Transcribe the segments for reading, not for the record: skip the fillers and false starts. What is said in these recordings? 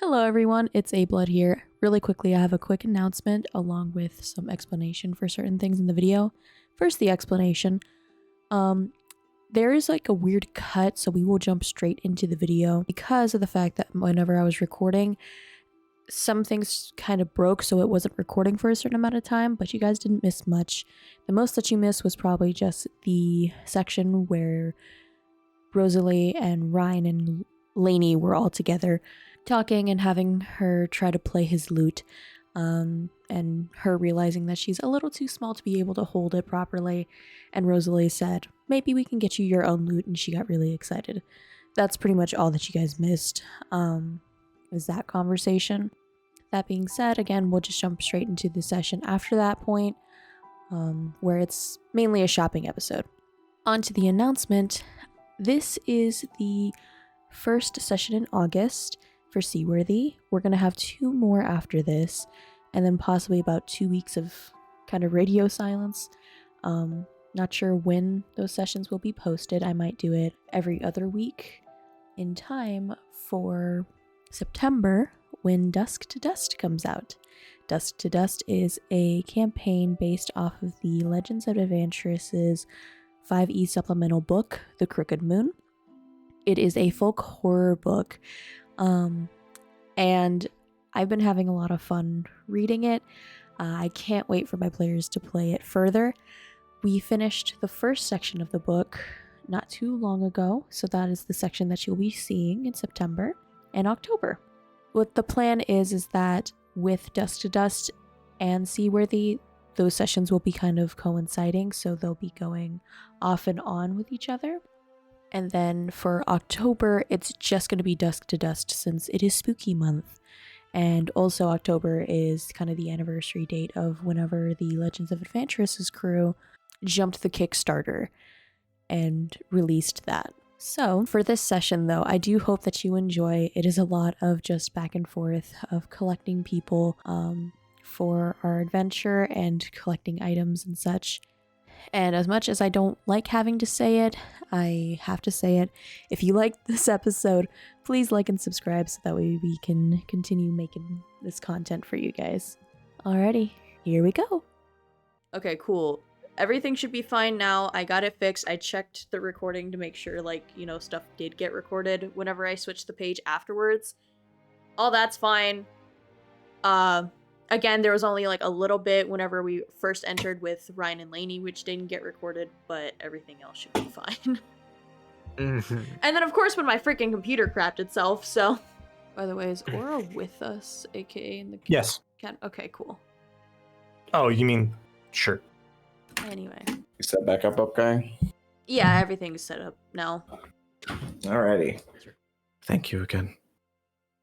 Hello everyone, it's Ablod here. Really quickly, I have a quick announcement along with some explanation for certain things in the video. First, the explanation. There is like a weird cut, so we will jump straight into the video because of the fact that whenever I was recording, some things kind of broke, so it wasn't recording for a certain amount of time, but you guys didn't miss much. The most that you missed was probably just the section where Rosalee and Ryan and Lainey were all together talking and having her try to play his lute, and her realizing that she's a little too small to be able to hold it properly, and Rosalee said, maybe we can get you your own lute, and she got really excited. That's pretty much all that you guys missed, is that conversation. That being said, again, we'll just jump straight into the session after that point, where it's mainly a shopping episode. On to the announcement. This is the first session in August for Seaworthy. We're going to have 2 more after this, and then possibly about 2 weeks of kind of radio silence. Not sure when those sessions will be posted. I might do it every other week in time for September when Dusk to Dust comes out. Dusk to Dust is a campaign based off of the Legends of Adventurous' 5e supplemental book, The Crooked Moon. It is a folk horror book, and I've been having a lot of fun reading it. I can't wait for my players to play it further. We finished the first section of the book not too long ago, so that is the section that you'll be seeing in September and October. What the plan is that with Dusk to Dust and Seaworthy, those sessions will be kind of coinciding, so they'll be going off and on with each other. And then for October, it's just going to be Dusk to Dust since it is spooky month. And also October is kind of the anniversary date of whenever the Legends of Adventurous' crew jumped the Kickstarter and released that. So for this session though, I do hope that you enjoy. It is a lot of just back and forth of collecting people for our adventure and collecting items and such. And as much as I don't like having to say it, I have to say it. If you liked this episode, please like and subscribe so that way we can continue making this content for you guys. Alrighty, here we go. Okay, cool. Everything should be fine now. I got it fixed. I checked the recording to make sure, like, you know, stuff did get recorded whenever I switched the page afterwards. All that's fine. Again, there was only like a little bit whenever we first entered with Ryan and Lainey, which didn't get recorded, but everything else should be fine. And then, of course, when my freaking computer crapped itself, so... By the way, is Aura with us, aka in the... Yes. Okay, cool. Oh, you mean... Sure. Anyway. You set back up, guy? Yeah, everything's set up now. Alrighty. Thank you again.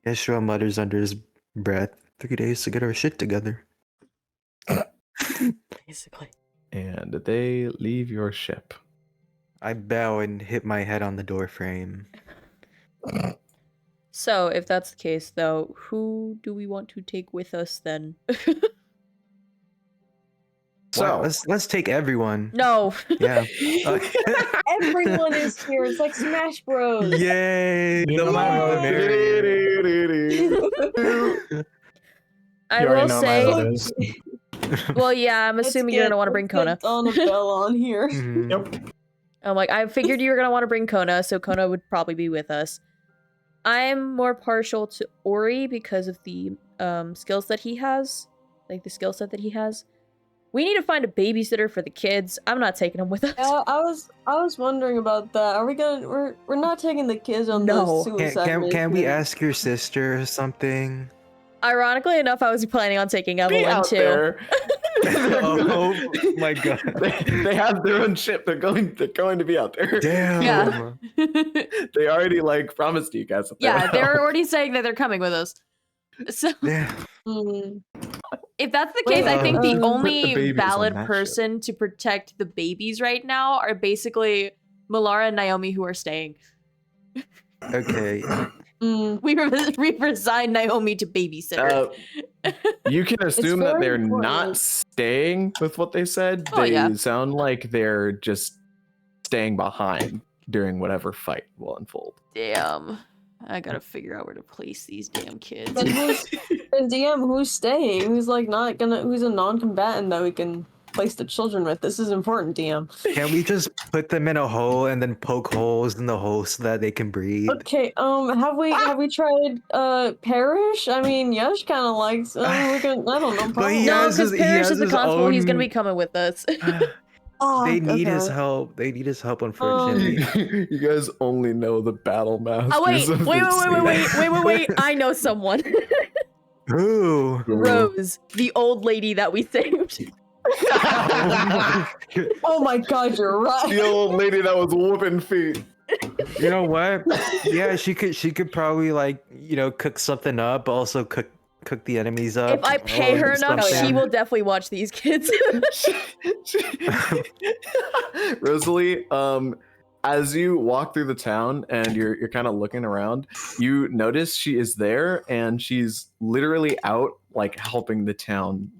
Yeshua mutters under his breath. 3 days to get our shit together. Basically. And they leave your ship. I bow and hit my head on the door frame. So, if that's the case, though, who do we want to take with us then? So let's take everyone. No. Yeah. Everyone is here. It's like Smash Bros. Yay! I will say. Well, yeah, I'm assuming you're gonna want to bring Kona. Annabelle on here. Mhm. Yep. I'm like, I figured you were gonna want to bring Kona, so Kona would probably be with us. I'm more partial to Ori because of the skills that he has, like the skill set that he has. We need to find a babysitter for the kids. I'm not taking them with us. Yeah, I was wondering about that. Are we gonna? We're not taking the kids on No. the suicide Can we mission. ask your sister or something? Ironically enough, I was planning on taking Be Evelyn out too. there. Oh my god. They have their own ship. They're going to be out there. Damn. Yeah. They already like promised you guys. That Yeah, would they're help. already saying that they're coming with us. So Damn. Mm. if that's the case, I think the Put the only babies valid on that person to protect the babies right now are basically Malara and Naomi, who are staying. Okay. Mm. We resigned Naomi to babysitter. You can assume that very they're important. not staying with what they said. Oh, They yeah. sound like they're just staying behind during whatever fight will unfold. Damn. I gotta figure out where to place these damn kids. And DM, who's staying? Who's like not gonna? Who's a non-combatant that we can place the children with? This is important, DM. Can we just put them in a hole and then poke holes in the hole so that they can breathe? Okay. Have we tried Parrish? I mean, Yash kind of likes. We can. I don't know. But Probably. he No, has because his- Parrish has is the his constable. He's gonna own- be coming with us. Oh, They need his okay. help. They need his help, unfortunately. You guys only know the battle masters. Oh wait, of wait, this wait! I know someone. Who? Rose, the old lady that we saved. Oh my God, you're right. The old lady that was whooping feet. You know what? Yeah, she could probably like, cook something up, but also cook the enemies up. If I pay her enough, she something. will definitely watch these kids. Rosalee, as you walk through the town and you're kind of looking around, you notice she is there and she's literally out like helping the town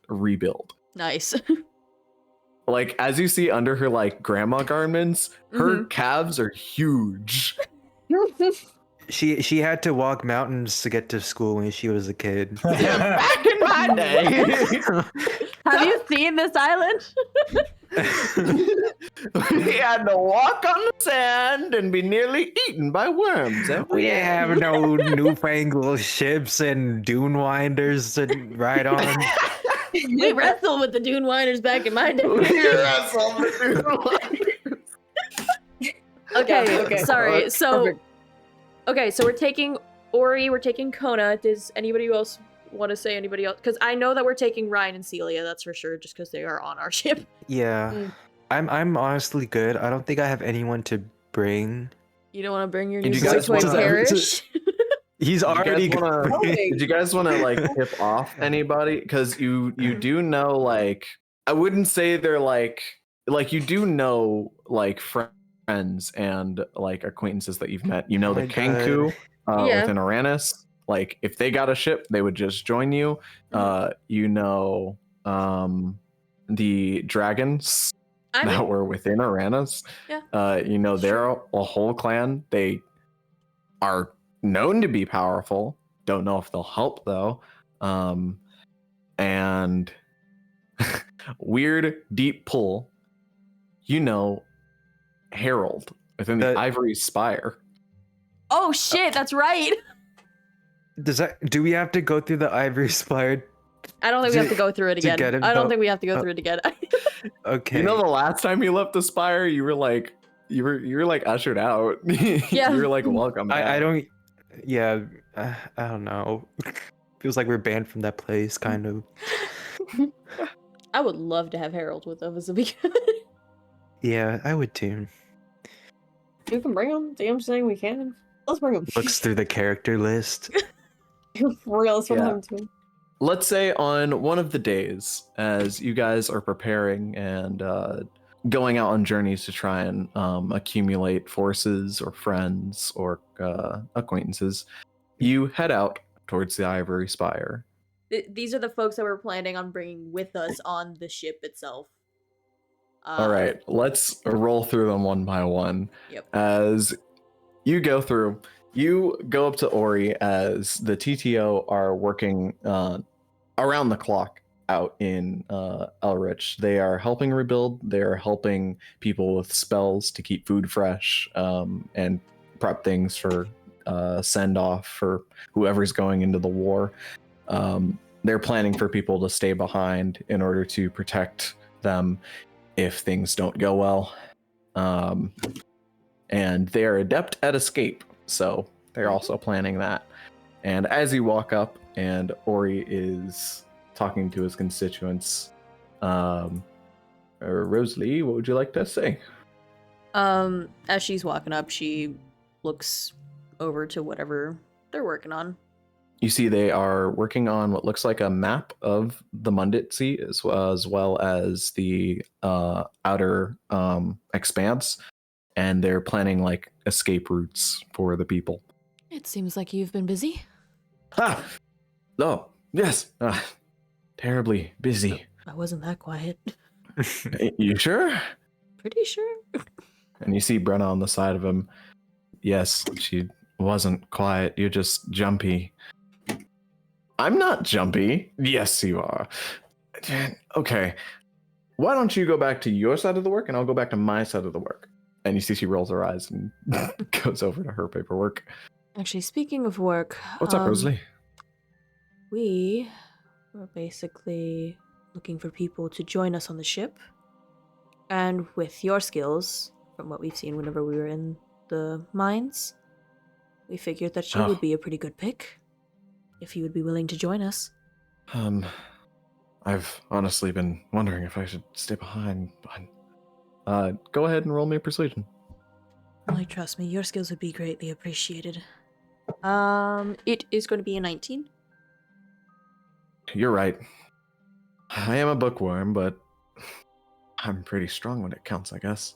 rebuild. Nice. Like as you see under her like grandma garments, her calves are huge. She had to walk mountains to get to school when she was a kid. Back in my day. Have you seen this island? We had to walk on the sand and be nearly eaten by worms. We didn't have no newfangled ships and dune winders to ride on. We wrestled with the Dune Whiners back in my day. Okay, sorry. So, Perfect. okay, so we're taking Ori, we're taking Kona. Does anybody else want to say anybody else? Because I know that we're taking Ryan and Celia, that's for sure, just because they are on our ship. Yeah. I'm honestly good. I don't think I have anyone to bring. You don't want to bring your And new you guys toy wanna- Parrish? He's already wanna- good. Did you guys want to like tip off anybody? Because you do know like I wouldn't say they're like you do know like friends and like acquaintances that you've met. You know the my God. Kanku Yeah. within Uranus. Like if they got a ship, they would just join you. You know the dragons that were within Uranus. Yeah. You know they're a whole clan. They are known to be powerful. Don't know if they'll help though. And weird deep pull. You know Harold within the Ivory Spire. Oh shit, that's right. Do we have to go through the Ivory Spire? I don't think we have to go through it to again. get him, I don't though? think we have to go through it again. Okay. You know the last time you left the Spire, you were like ushered out. Yeah. You were like welcome. I don't. Yeah, I don't know. Feels like we're banned from that place, kind of. I would love to have Harold with us. It'd be good. Yeah, I would too. You can bring them. DM's saying we can. Let's bring them. Looks through the character list. For real, that's what Yeah. happened to me. Let's say on one of the days, as you guys are preparing and going out on journeys to try and accumulate forces or friends or acquaintances, you head out towards the Ivory Spire. These are the folks that we're planning on bringing with us on the ship itself. All right, let's roll through them one by one. Yep. As you go through, you go up to Ori as the TTO are working around the clock out in Elrich. They are helping rebuild. They are helping people with spells to keep food fresh and prep things for send off for whoever's going into the war. They're planning for people to stay behind in order to protect them if things don't go well. And they are adept at escape, so they're also planning that. And as you walk up and Ori is talking to his constituents, Rosalee, what would you like to say? As she's walking up, she looks over to whatever they're working on. You see they are working on what looks like a map of the Mundit Sea as well as the outer expanse, and they're planning like escape routes for the people. It seems like you've been busy. Ah! Oh, yes. Terribly busy. I wasn't that quiet. You sure? Pretty sure. And you see Brenna on the side of him. Yes, she wasn't quiet. You're just jumpy. I'm not jumpy. Yes, you are. Okay. Why don't you go back to your side of the work and I'll go back to my side of the work? And you see she rolls her eyes and goes over to her paperwork. Actually, speaking of work, What's up, Rosalee? we were basically looking for people to join us on the ship. And with your skills, from what we've seen whenever we were in the mines, we figured that you would be a pretty good pick if you would be willing to join us. I've honestly been wondering if I should stay behind. Go ahead and roll me a persuasion. Well, trust me, your skills would be greatly appreciated. It is going to be a 19. You're right. I am a bookworm, but I'm pretty strong when it counts, I guess.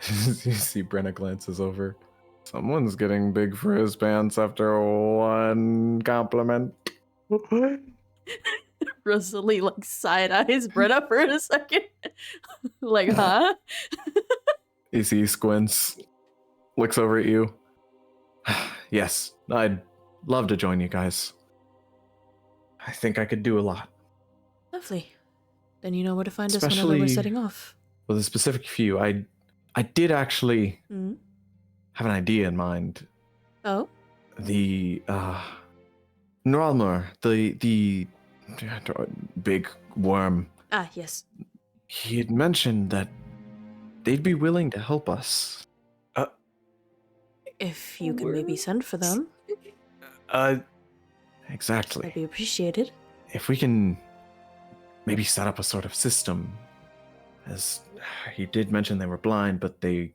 You see Brenna glances over. Someone's getting big for his pants after one compliment. Rosalee, like, side-eyes Brenna for a second. Like, huh? You see he squints, looks over at you. Yes, I'd love to join you guys. I think I could do a lot. Lovely. Then you know where to find us whenever we're Especially setting off. with a specific few. I did actually have an idea in mind. Oh? The Nralmur, the big worm. Ah, yes. He had mentioned that they'd be willing to help us. If you could maybe send for them, Exactly. that'd be appreciated. If we can maybe set up a sort of system, as he did mention they were blind, but they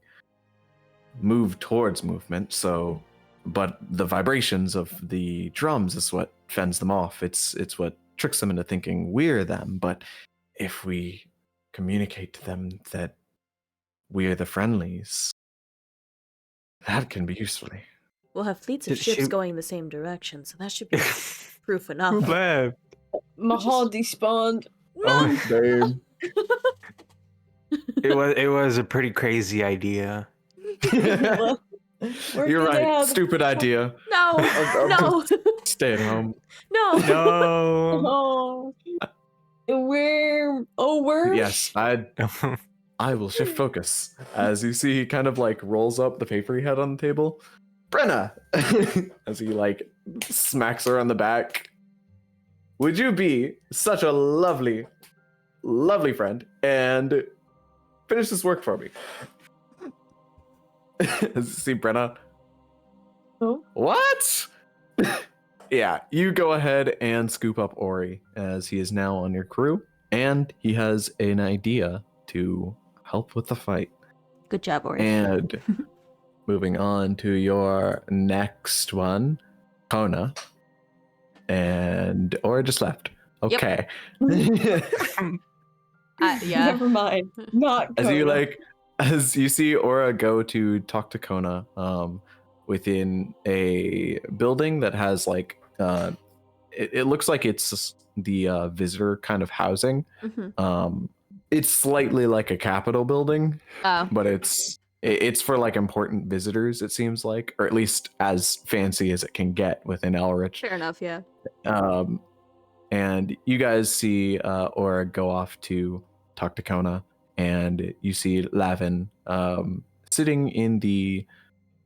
move towards movement, so but the vibrations of the drums is what fends them off. It's what tricks them into thinking we're them. But if we communicate to them that we're the friendlies, that can be useful. We'll have fleets of Did ships she- going the same direction, so that should be proof enough. Left. Mahal despawned. No! Babe. It was a pretty crazy idea. Where You're do they right. have- Stupid idea. No! No! Stay at home. No! No. Oh, where? Yes, I will shift focus. As you see, he kind of like rolls up the paper he had on the table. Brenna! As he like smacks her on the back. Would you be such a lovely, lovely friend and finish this work for me? As you see Brenna. Oh. What? Yeah, you go ahead and scoop up Ori as he is now on your crew, and he has an idea to help with the fight. Good job, Ori. And moving on to your next one, Kona. And Ori just left. Okay. Yeah. Never mind. Not Kona. As you see Aura go to talk to Kona, within a building that has like it looks like it's the visitor kind of housing. Mhm. It's slightly like a Capitol building, Oh. but it's for like important visitors, it seems like, or at least as fancy as it can get within Elrich. Fair enough, yeah. And you guys see Aura go off to talk to Kona, and you see Lavin sitting in the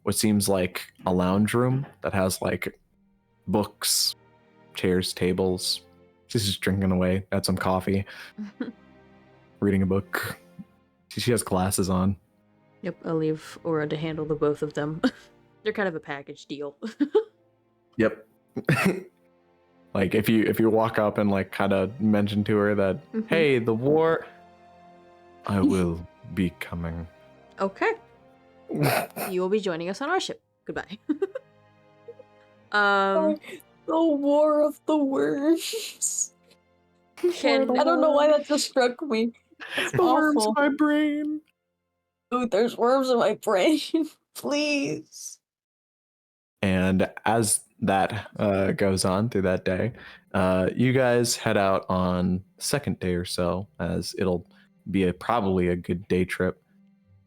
what seems like a lounge room that has like books, chairs, tables. She's just drinking away, had some coffee, reading a book. She has glasses on. Yep, I'll leave Aura to handle the both of them. They're kind of a package deal. Yep. Like if you walk up and like kind of mention to her that, hey, the war, I will be coming. Okay. You will be joining us on our ship. Goodbye. The War of the Worms. Can- I don't know why that just struck me. It's awful. my brain. Ooh, there's worms in my brain. Please. And as that goes on through that day, you guys head out on the second day or so, as it'll be probably a good day trip,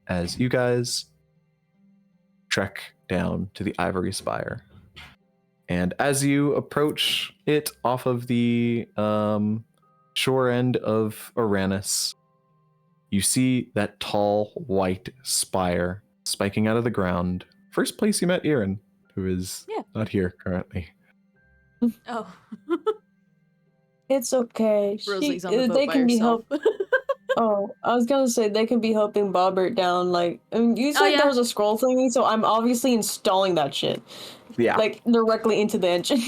as you guys trek down to the Ivory Spire. And as you approach it off of the shore end of Uranus, you see that tall white spire spiking out of the ground. First place you met Erin, who is not here currently. Oh. It's okay. Rosalie's on the boat They by can be herself. helped. Oh, I was gonna say they can be helping Bobert down. Like, I mean, you said there was a scroll thingy, so I'm obviously installing that shit. Yeah. Like directly into the engine.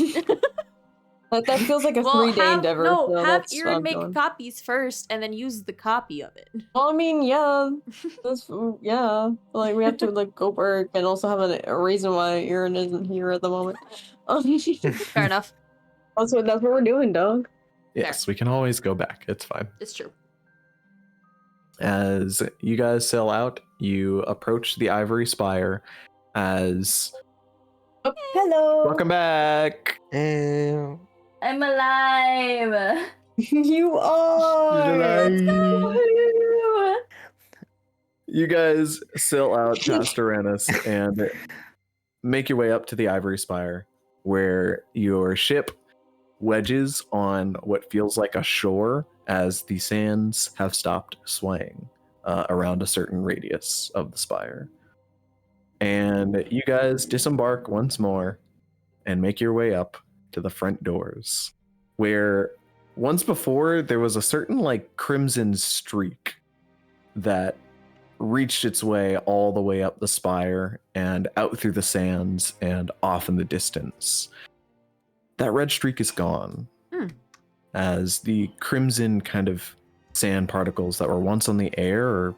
that feels like a 3-day endeavor. No, so have that's what Erin I'm make doing. copies first, and then use the copy of it. Well, I mean, yeah, that's yeah. Like we have to like go work and also have a reason why Erin isn't here at the moment. Fair enough. That's what we're doing, dog. Yes, we can always go back. It's fine. It's true. As you guys sail out, you approach the Ivory Spire as... Oh, hello. Welcome back! Ew. I'm alive. You are. You guys sail out past Uranus and make your way up to the Ivory Spire, where your ship wedges on what feels like a shore as the sands have stopped swaying around a certain radius of the spire. And you guys disembark once more and make your way up to the front doors, where once before there was a certain like crimson streak that reached its way all the way up the spire and out through the sands and off in the distance. That red streak is gone, as the crimson kind of sand particles that were once on the air are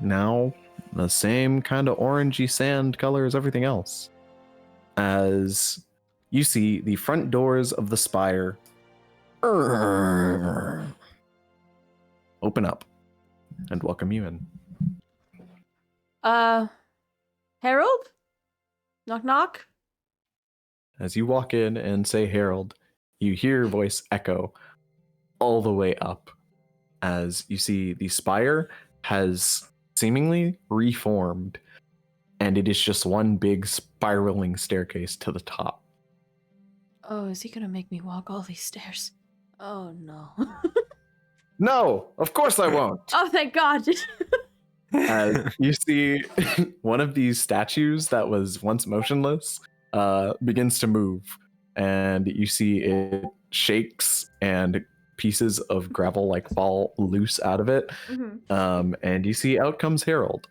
now the same kind of orangey sand color as everything else. As you see the front doors of the spire open up and welcome you in. Harold? Knock knock? As you walk in and say Harold, you hear your voice echo all the way up as you see the spire has seemingly reformed and it is just one big spiraling staircase to the top. Oh, is he gonna make me walk all these stairs? Oh no. No, of course I won't. Oh, thank God. As you see one of these statues that was once motionless begins to move, and you see it shakes and pieces of gravel like fall loose out of it. And you see out comes Harold.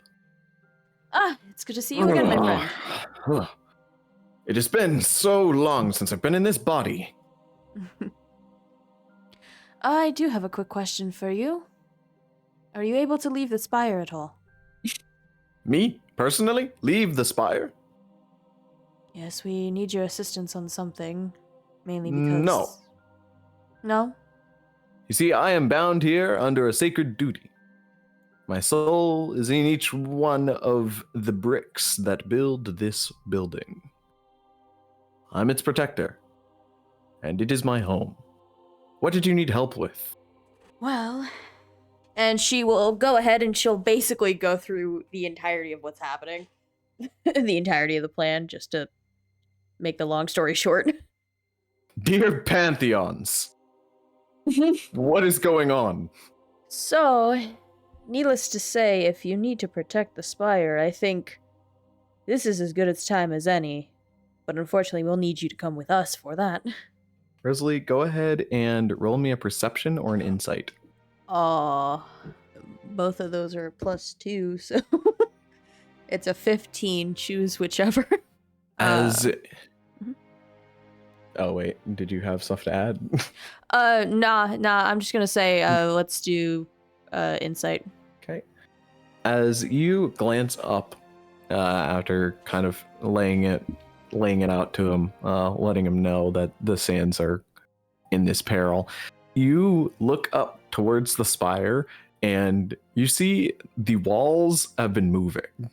Ah, it's good to see you again, my friend. It has been so long since I've been in this body. I do have a quick question for you. Are you able to leave the spire at all? Me, personally, leave the spire? Yes, we need your assistance on something. Mainly because... No. No? You see, I am bound here under a sacred duty. My soul is in each one of the bricks that build this building. I'm its protector, and it is my home. What did you need help with? Well... And she will go ahead and she'll basically go through the entirety of what's happening. The entirety of the plan, just to make the long story short. Dear Pantheons, what is going on? So, needless to say, if you need to protect the spire, I think this is as good a time as any. But unfortunately, we'll need you to come with us for that. Rosalee, go ahead and roll me a perception or an insight. Both of those are +2, so it's a 15. Choose whichever. As oh wait, did you have stuff to add? Nah. I'm just gonna say, let's do insight. Okay. As you glance up, after kind of laying it out to him, letting him know that the sands are in this peril, you look up towards the spire and you see the walls have been moving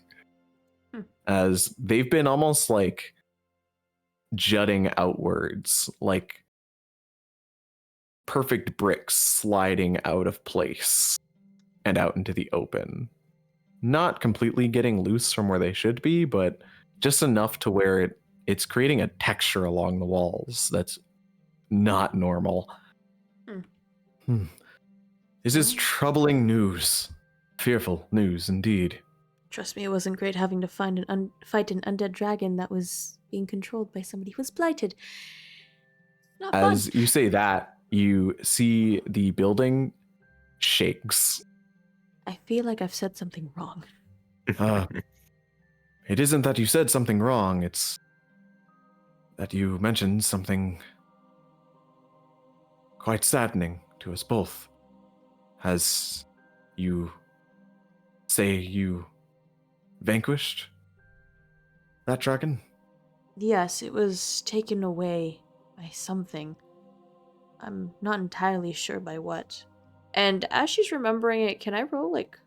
as they've been almost like jutting outwards, like perfect bricks sliding out of place and out into the open. Not completely getting loose from where they should be, but just enough to where it's creating a texture along the walls that's not normal. This is troubling news. Fearful news indeed. Trust me, it wasn't great having to fight an undead dragon that was being controlled by somebody who was blighted. Not fun. As you say that, you see the building shakes. I feel like I've said something wrong. It isn't that you said something wrong, it's that you mentioned something quite saddening to us both. As you say you vanquished that dragon? Yes, it was taken away by something. I'm not entirely sure by what. And as she's remembering it, can I roll, like,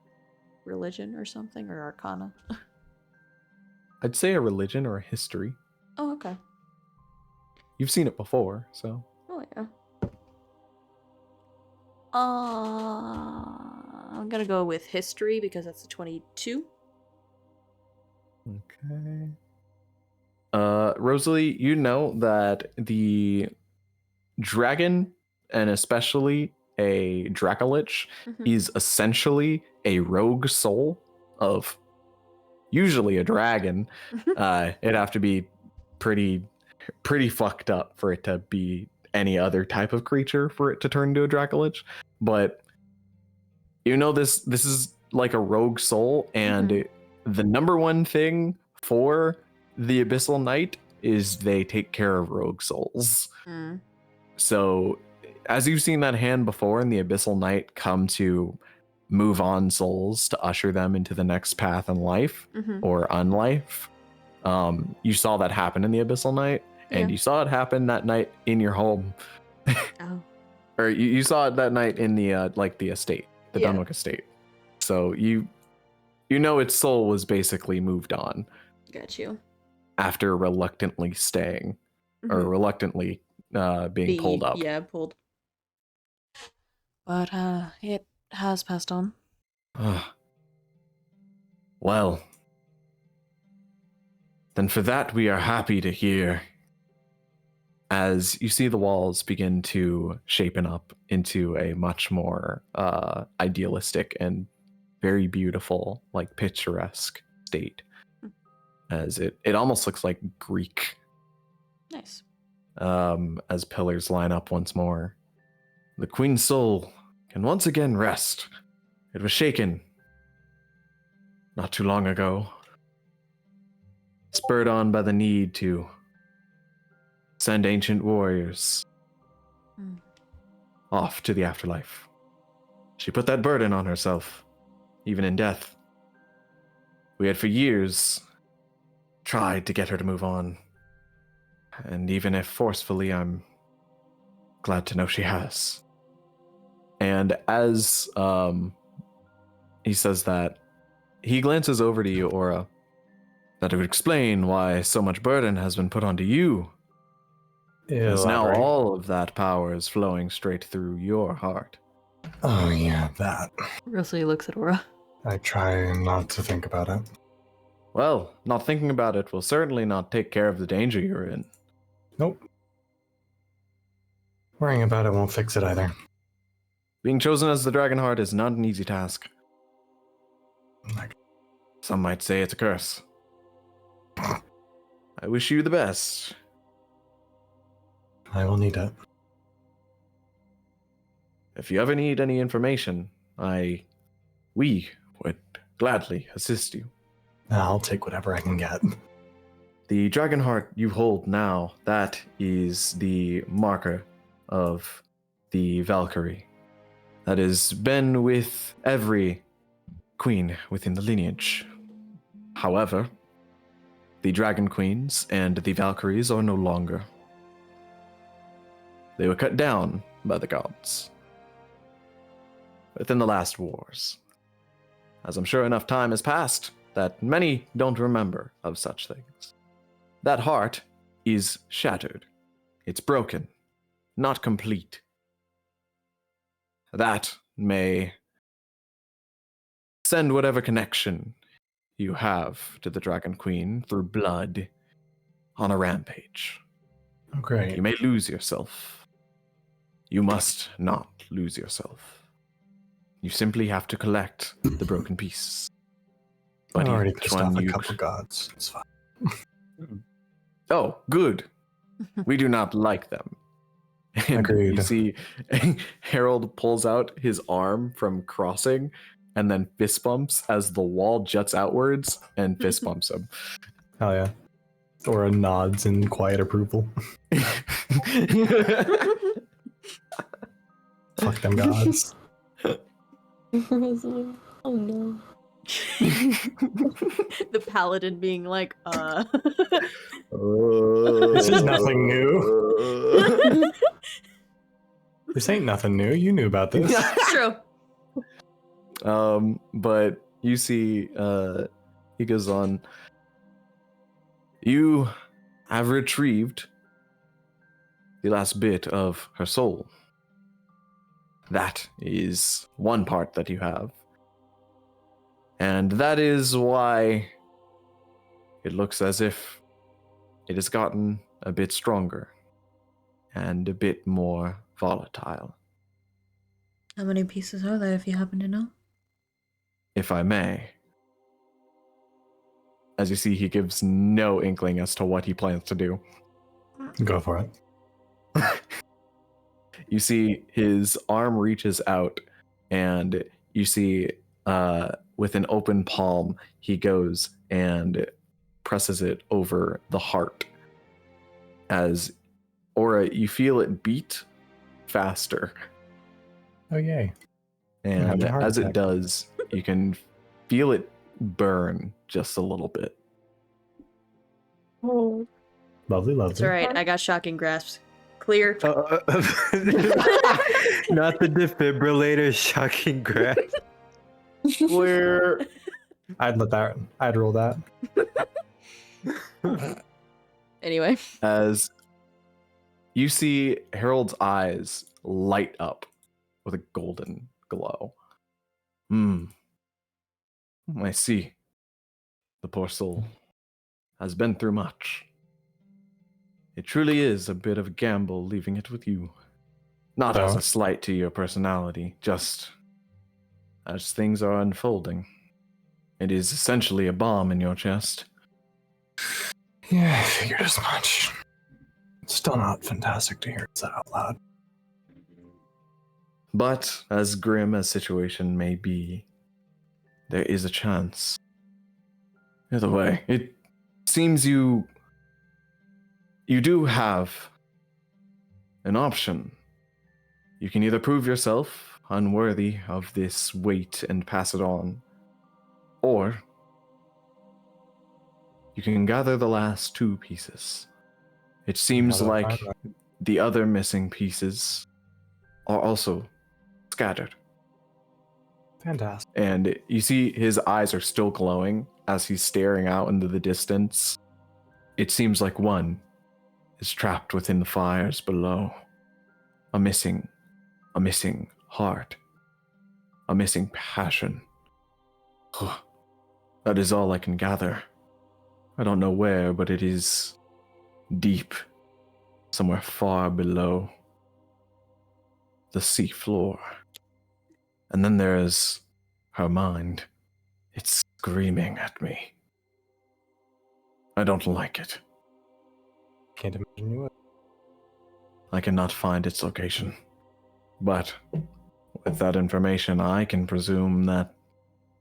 religion or something, or arcana? I'd say a religion or a history. Oh, okay. You've seen it before, so. Oh, yeah. I'm gonna go with history because that's a 22. Okay. Rosalee, you know that the dragon, and especially a Dracolich, is essentially a rogue soul of usually a dragon. It'd have to be pretty fucked up for it to be any other type of creature for it to turn into a Dracolich. But you know this is like a rogue soul, and the number one thing for the Abyssal Knight is they take care of rogue souls. So as you've seen that hand before in the Abyssal Knight come to move on souls to usher them into the next path in life or unlife, you saw that happen in the Abyssal Knight, and you saw it happen that night in your home. Or you saw it that night in the like the estate, the Dunwick estate. So you know its soul was basically moved on. Got you. After reluctantly staying, or reluctantly being pulled up. Yeah, pulled. But it has passed on. Well, then for that we are happy to hear. As you see the walls begin to shapen up into a much more idealistic and very beautiful, like picturesque state. As it almost looks like Greek. Nice. As pillars line up once more. The Queen's soul can once again rest. It was shaken not too long ago, spurred on by the need to send ancient warriors off to the afterlife. She put that burden on herself, even in death. We had for years tried to get her to move on, and even if forcefully, I'm glad to know she has. And as he says that, he glances over to you, Aura, that it would explain why so much burden has been put onto you. Because now all of that power is flowing straight through your heart. Oh yeah, that. Rosalee looks at Aura. I try not to think about it. Well, not thinking about it will certainly not take care of the danger you're in. Nope. Worrying about it won't fix it either. Being chosen as the Dragonheart is not an easy task. Like, some might say it's a curse. I wish you the best. I will need it. If you ever need any information, we would gladly assist you. I'll take whatever I can get. The Dragonheart you hold now, that is the marker of the Valkyrie. That has been with every queen within the lineage. However, the Dragon Queens and the Valkyries are no longer. They were cut down by the gods within the last wars. As I'm sure enough time has passed that many don't remember of such things. That heart is shattered. It's broken, not complete. That may send whatever connection you have to the Dragon Queen through blood on a rampage. Oh, great. You may lose yourself. You must not lose yourself. You simply have to collect the broken pieces. I already which pissed one off a you- couple gods. It's fine. Oh, good. We do not like them. And Agreed. you see Harold pulls out his arm from crossing and then fist bumps as the wall juts outwards and fist bumps him. Hell yeah. Or a nods in quiet approval. Fuck them gods. Rosalee. Oh no. The paladin being like, This is nothing new. This ain't nothing new. You knew about this. True. But you see, he goes on. You have retrieved the last bit of her soul. That is one part that you have. And that is why it looks as if it has gotten a bit stronger and a bit more volatile, How many pieces are there, if you happen to know? if I may. As you see, he gives no inkling as to what he plans to do. Go for it. You see his arm reaches out, and you see with an open palm, he goes and presses it over the heart. As Aura, you feel it beat faster. Oh, yay. And having a heart as it attack. does, you can feel it burn just a little bit. Oh. Lovely, lovely. It's alright, I got shocking grasps. Clear. Not the defibrillator shocking grasp. Where I'd roll that. Anyway. as you see Harold's eyes light up with a golden glow. I see. The poor soul has been through much. It truly is a bit of a gamble leaving it with you. Not as Oh. a slight to your personality, just as things are unfolding. It is essentially a bomb in your chest. Yeah, I figured as much. It's still not fantastic to hear it said out loud. But as grim as situation may be, there is a chance. Either way, it seems you do have an option. You can either prove yourself unworthy of this weight and pass it on, or you can gather the last two pieces. It seems How do I like find that? the other missing pieces are also scattered. Fantastic. And you see his eyes are still glowing as he's staring out into the distance. It seems like one is trapped within the fires below. A missing heart. A missing passion. That is all I can gather. I don't know where, but it is deep. Somewhere far below the sea floor. And then there's her mind. It's screaming at me. I don't like it. Can't imagine you would. I cannot find its location. But with that information, I can presume that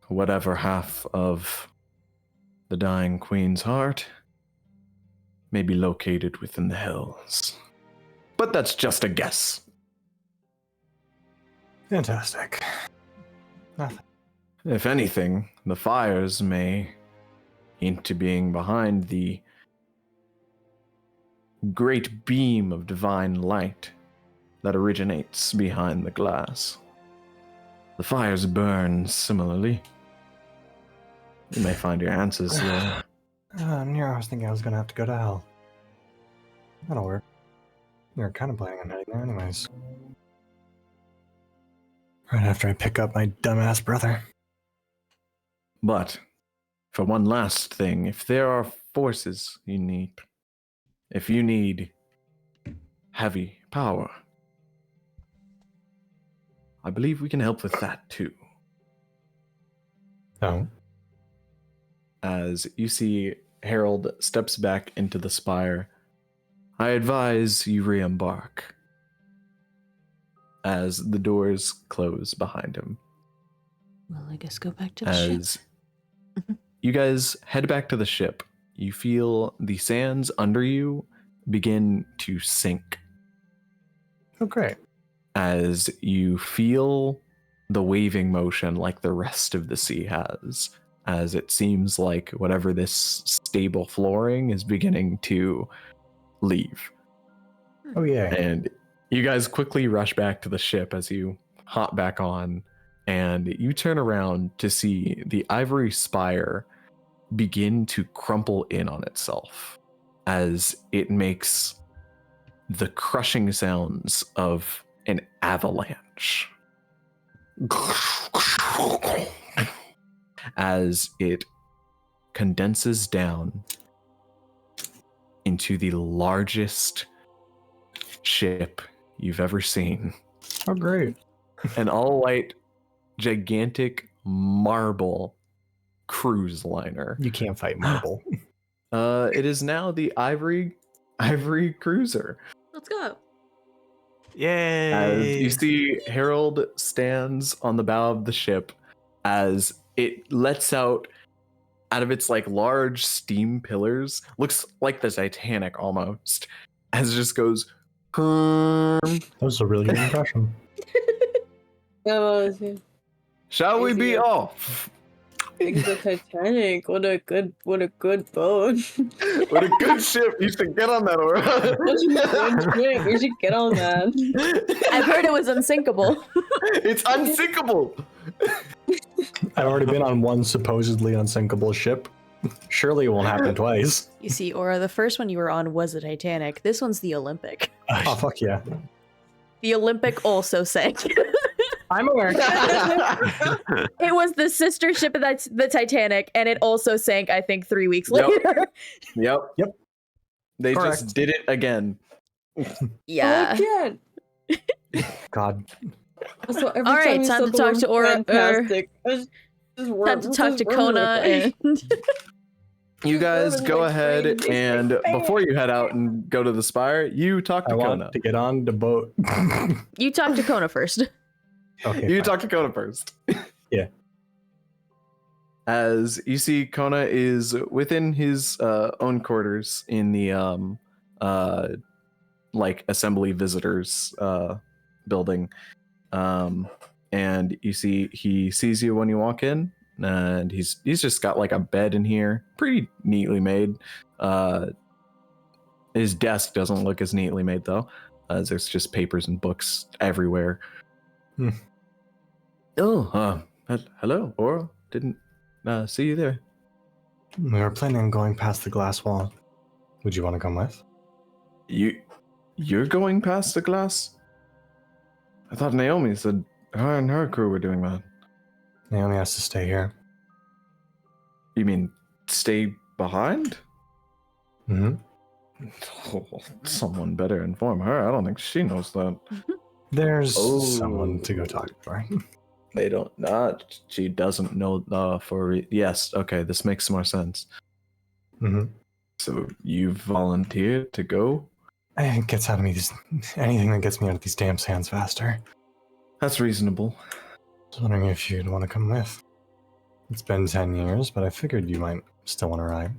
whatever half of the dying queen's heart may be located within the hills. But that's just a guess. Fantastic. Nothing. If anything, the fires may hint to being behind the great beam of divine light that originates behind the glass. The fires burn similarly. You may find your answers there. Near, I was thinking I was gonna have to go to hell. That'll work. We were kind of planning on heading there anyways. Right after I pick up my dumbass brother. But for one last thing, if there are forces you need, if you need heavy power, I believe we can help with that too. Oh. As you see Harold steps back into the spire, I advise you re-embark as the doors close behind him. Well, I guess go back to the ship. As you guys head back to the ship, you feel the sands under you begin to sink. Oh, great. As you feel the waving motion like the rest of the sea has, as it seems like whatever this stable flooring is beginning to leave. Oh, yeah. And you guys quickly rush back to the ship as you hop back on, and you turn around to see the ivory spire begin to crumple in on itself as it makes the crushing sounds of an avalanche. As it condenses down into the largest ship you've ever seen. Oh, great. An all-white, gigantic marble cruise liner. You can't fight marble. It is now the ivory cruiser. Let's go. Yay! As you see, Harold stands on the bow of the ship as it lets out of its like large steam pillars, looks like the Titanic almost, as it just goes. That was a really good impression. Shall we be Easier. off? It's the Titanic. What a good boat. What a good ship! You should get on that, Aura. We should get on that. I've heard it was unsinkable. It's unsinkable. I've already been on one supposedly unsinkable ship. Surely it won't happen twice. You see, Aura, the first one you were on was the Titanic. This one's the Olympic. Oh, fuck yeah. The Olympic also sank. I'm aware. It was the sister ship of the Titanic, and it also sank, I think, 3 weeks later. Yep. They Correct. just did it again. Yeah. Again. God. So every All right, time you time said to the talk word to Aura. fantastic, Time to talk to Kona and You guys Running go like ahead, crazy. and before you head out and go to the spire, you talk I to want Kona. to get on the boat. you talk to Kona first. Okay, You fine. talk to Kona first. Yeah. As you see, Kona is within his own quarters in the like assembly visitors building, and you see he sees you when you walk in, and he's just got like a bed in here, pretty neatly made. His desk doesn't look as neatly made though, as there's just papers and books everywhere. Hmm. Oh, hello, Aura. Didn't see you there. We were planning on going past the glass wall. Would you want to come with? You're going past the glass? I thought Naomi said her and her crew were doing that. Naomi has to stay here. You mean stay behind? Mm-hmm. Oh, someone better inform her. I don't think she knows that. There's Oh. someone to go talk to her. They don't. She doesn't know. Yes. Okay. This makes more sense. Mm-hmm. So you volunteered to go? It gets out of me. Anything that gets me out of these damn sands faster. That's reasonable. I was wondering if you'd want to come with. It's been 10 years, but I figured you might still want to ride.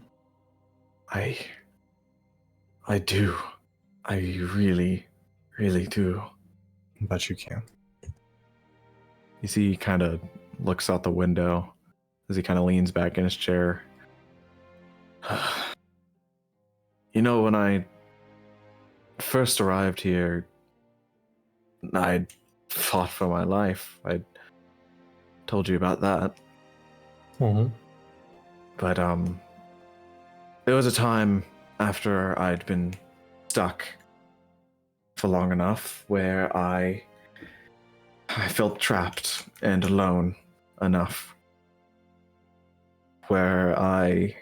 I do. I really, really do. Bet you can. You see, he kind of looks out the window as he kind of leans back in his chair. You know, when I first arrived here, I fought for my life. I told you about that. Mm-hmm. But there was a time after I'd been stuck for long enough where I felt trapped and alone enough. where I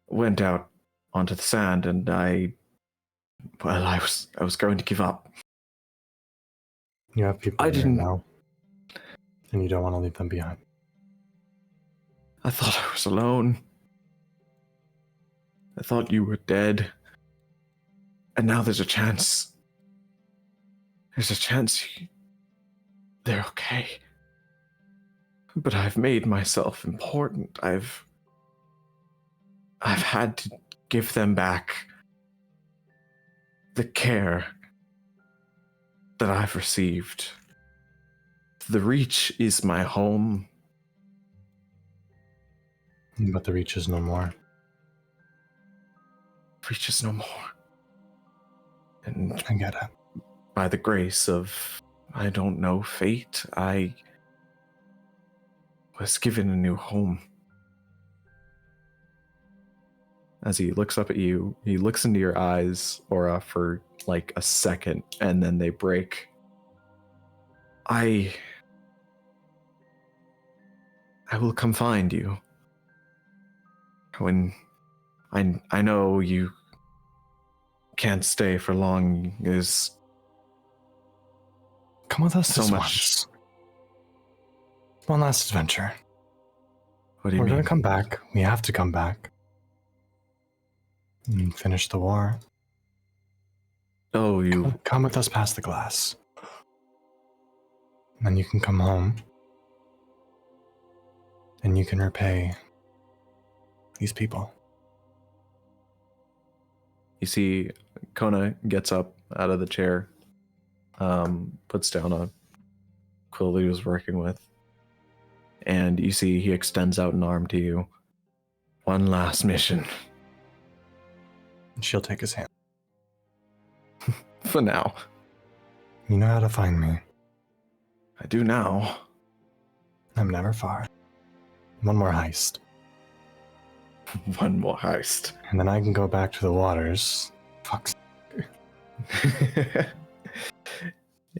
went out onto the sand and I was going to give up. You have people I here didn't- now, and you don't want to leave them behind. I thought I was alone. I thought you were dead. And now there's a chance. There's a chance they're okay. But I've made myself important. I've had to give them back the care that I've received. The Reach is my home. But the Reach is no more. Reach is no more. And I get it. by the grace of, I don't know, fate, I was given a new home. As he looks up at you, he looks into your eyes, Aura, for like a second, and then they break. I will come find you. When I know you can't stay for long, is Come with us so this much. once. One last adventure. What do you We're mean? gonna come back. We have to come back. And finish the war. Oh, you Come with us past the glass. Then you can come home. And you can repay these people. You see Kona gets up out of the chair, puts down a quill he was working with, and you see he extends out an arm to you. One last mission. And she'll take his hand. For now. You know how to find me. I do now. I'm never far. One more heist. One more heist. And then I can go back to the waters. Fuck's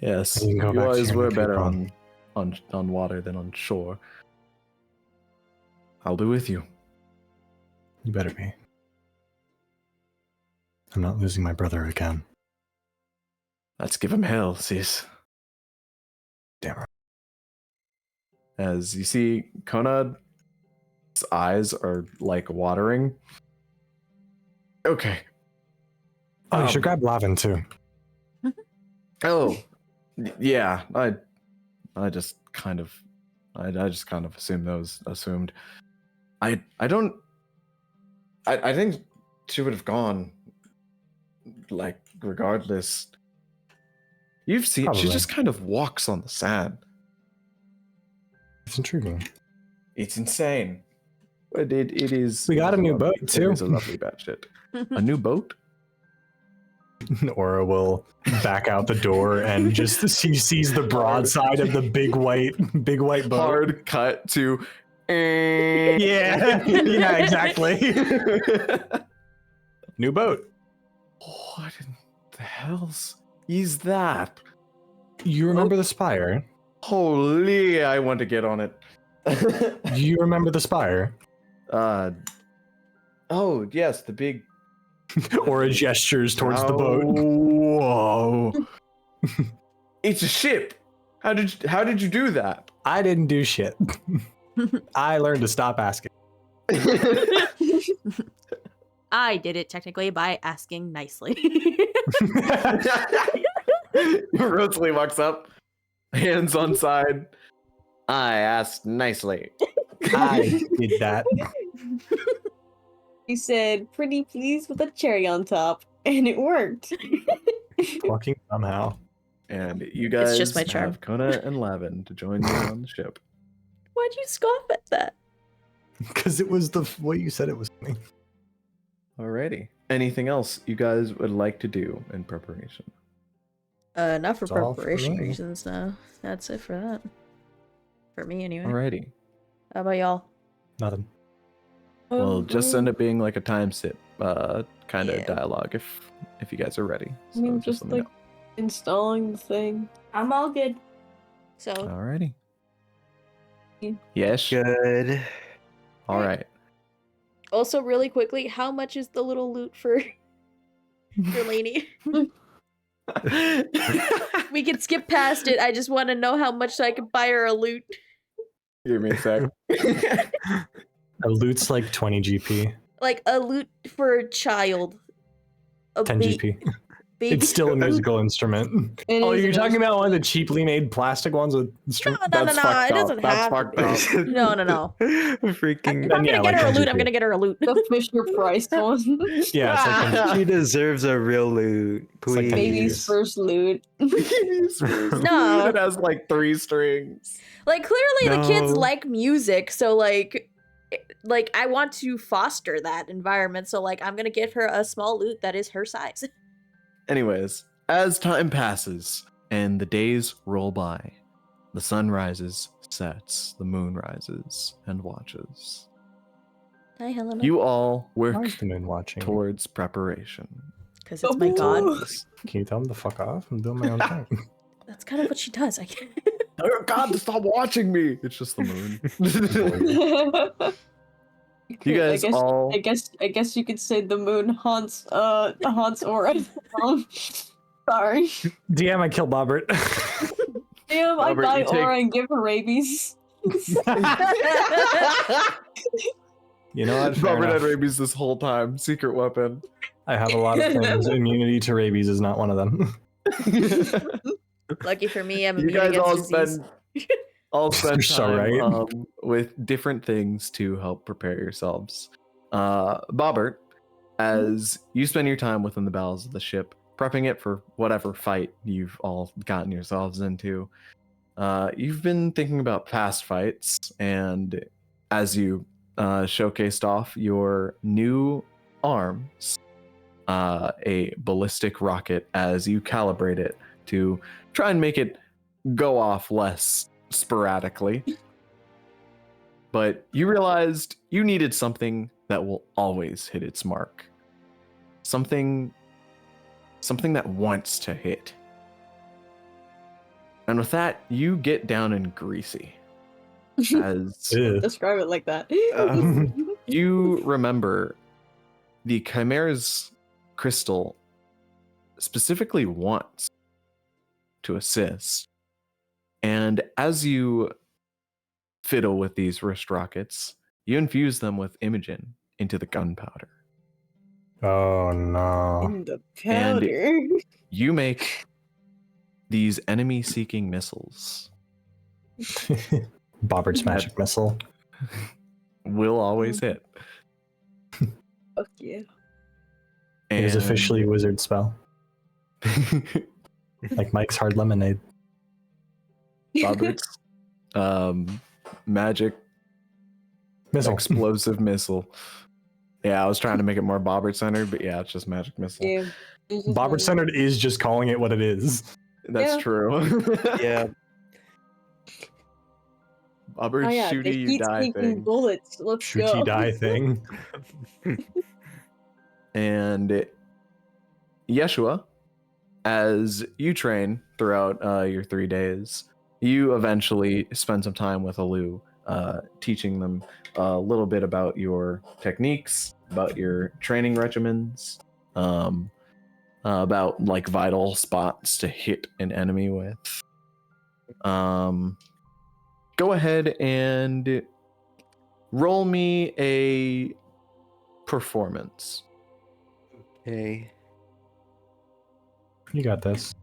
Yes, You can go you back to always your were new better people. on water than on shore. I'll be with you. You better be. I'm not losing my brother again. Let's give him hell, sis. Damn right. As you see, Kona's eyes are like watering. Okay. Oh, you should grab Lavin too. Oh, yeah. I just kind of assumed those assumed. I think she would have gone. Like regardless. You've seen Probably. she just kind of walks on the sand. It's intriguing. It's insane. But it is. We got it is a new lovely- boat, too. It is a lovely batshit. A new boat? Aura will back out the door and just she sees the broadside of the big white boat. Hard cut to. Yeah, yeah, exactly. New boat. What in the hell's is that? You remember the spire? Holy! I want to get on it. Do you remember the spire? Oh yes, the big. Aura gestures towards the boat. Whoa! It's a ship. How did you do that? I didn't do shit. I learned to stop asking. I did it technically by asking nicely. Rosalee walks up, hands on side. I asked nicely. I did that. He said, "Pretty please with a cherry on top," and it worked. Fucking somehow. And you guys It's just my charm. have Kona and Lavin to join you on the ship. Why'd you scoff at that? Because it was the way you said it was me. Alrighty. Anything else you guys would like to do in preparation? Not for It's all for preparation me. reasons, no. That's it for that. For me, anyway. Alrighty. How about y'all? Nothing. Well, just end up being like a time sit kind of Yeah. dialogue if you guys are ready. I mean, So just let me like installing the thing. I'm all good. So, know. Alrighty. Yeah. Yes. Good. All right. Also, really quickly, how much is the little loot for Laney? We can skip past it. I just want to know how much so I can buy her a loot. Give me a sec. A loot's like 20 GP, Like a loot for a child. A 10 GP. baby. It's still a musical instrument. It Oh, is you're an talking about instrument. one of the cheaply made plastic ones with string? No, That's it fucked doesn't up. That's have fucked to up. be. No. Freaking. If I'm gonna get her a loot, I'm 10 gonna get her a loot. The Fisher Price one. Yeah, it's like 10 She deserves a real loot, It's like please. Baby's first loot. No. It has like 3 strings. Like clearly the kids No. like music, so like I want to foster that environment. So like I'm gonna give her a small loot that is her size. Anyways, as time passes and the days roll by, the sun rises, sets, the moon rises and watches. Hi, Helena. You all work Why is the moon watching? towards preparation. Because it's my god. Can you tell him to fuck off? I'm doing my own thing. That's kind of what she does. I can't. Tell your god to stop watching me. It's just the moon. You guys all I guess you could say the moon haunts Aura. Sorry. DM, I killed Bobert. Damn, I Robert, buy you take- Aura and give her rabies. You know what? Fair Robert had enough. rabies this whole time. Secret weapon. I have a lot of things. Immunity to rabies is not one of them. Lucky for me, I'm You immune guys against all disease. spend You're so time right. with different things to help prepare yourselves. Bobert, as you spend your time within the bowels of the ship, prepping it for whatever fight you've all gotten yourselves into, you've been thinking about past fights, and as you showcased off your new arms, a ballistic rocket, as you calibrate it to try and make it go off less sporadically. But you realized you needed something that will always hit its mark. Something that wants to hit. And with that, you get down and greasy. As Ew. Describe it like that. you remember the Chimera's crystal specifically wants to assist. And as you fiddle with these wrist rockets, you infuse them with Imogen into the gunpowder. Oh no. In the powder. You make these enemy-seeking missiles. Bobert's magic missile. Will always hit. Fuck yeah. It is officially a wizard spell. Like Mike's hard lemonade. Bobert's magic Missile. explosive missile. Yeah, I was trying to make it more Bobert centered, but yeah, it's just magic missile. Yeah. Bobert centered is just calling it what it is. That's Yeah. true. Yeah. Bobbert's Oh yeah, shooty the you die heat-seeking thing. bullets. Let's Shoot go. ye die thing. And Yeshua, as you train throughout your 3 days, you eventually spend some time with Alu, teaching them a little bit about your techniques, about your training regimens, about like vital spots to hit an enemy with. Go ahead and roll me a performance. Okay. You got this.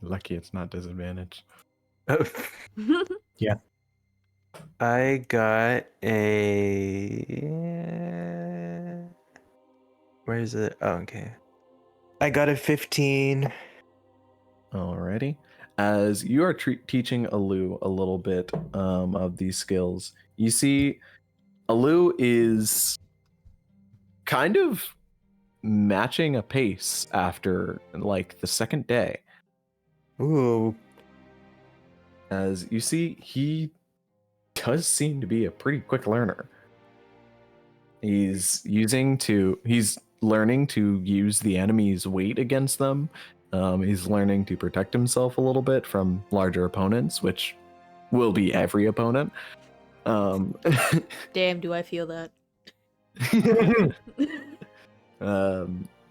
Lucky it's not disadvantage. Yeah. I got a. Where is it? Oh, okay. I got a 15. Alrighty. As you are teaching Alu a little bit of these skills, you see Alu is kind of matching a pace after like the second day. Ooh. As you see, he does seem to be a pretty quick learner. He's learning to use the enemy's weight against them. He's learning to protect himself a little bit from larger opponents, which will be every opponent. Damn, do I feel that?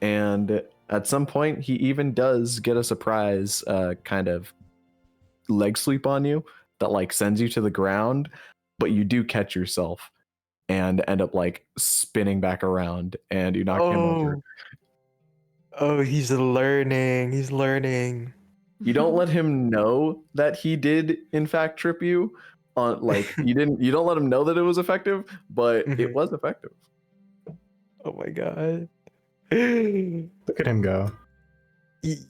And at some point, he even does get a surprise kind of leg sweep on you that like sends you to the ground, but you do catch yourself and end up like spinning back around, and you knock him over. Oh, he's learning. He's learning. You don't let him know that he did in fact trip you. Like you don't let him know that it was effective, but it was effective. Oh my god. Look at him go.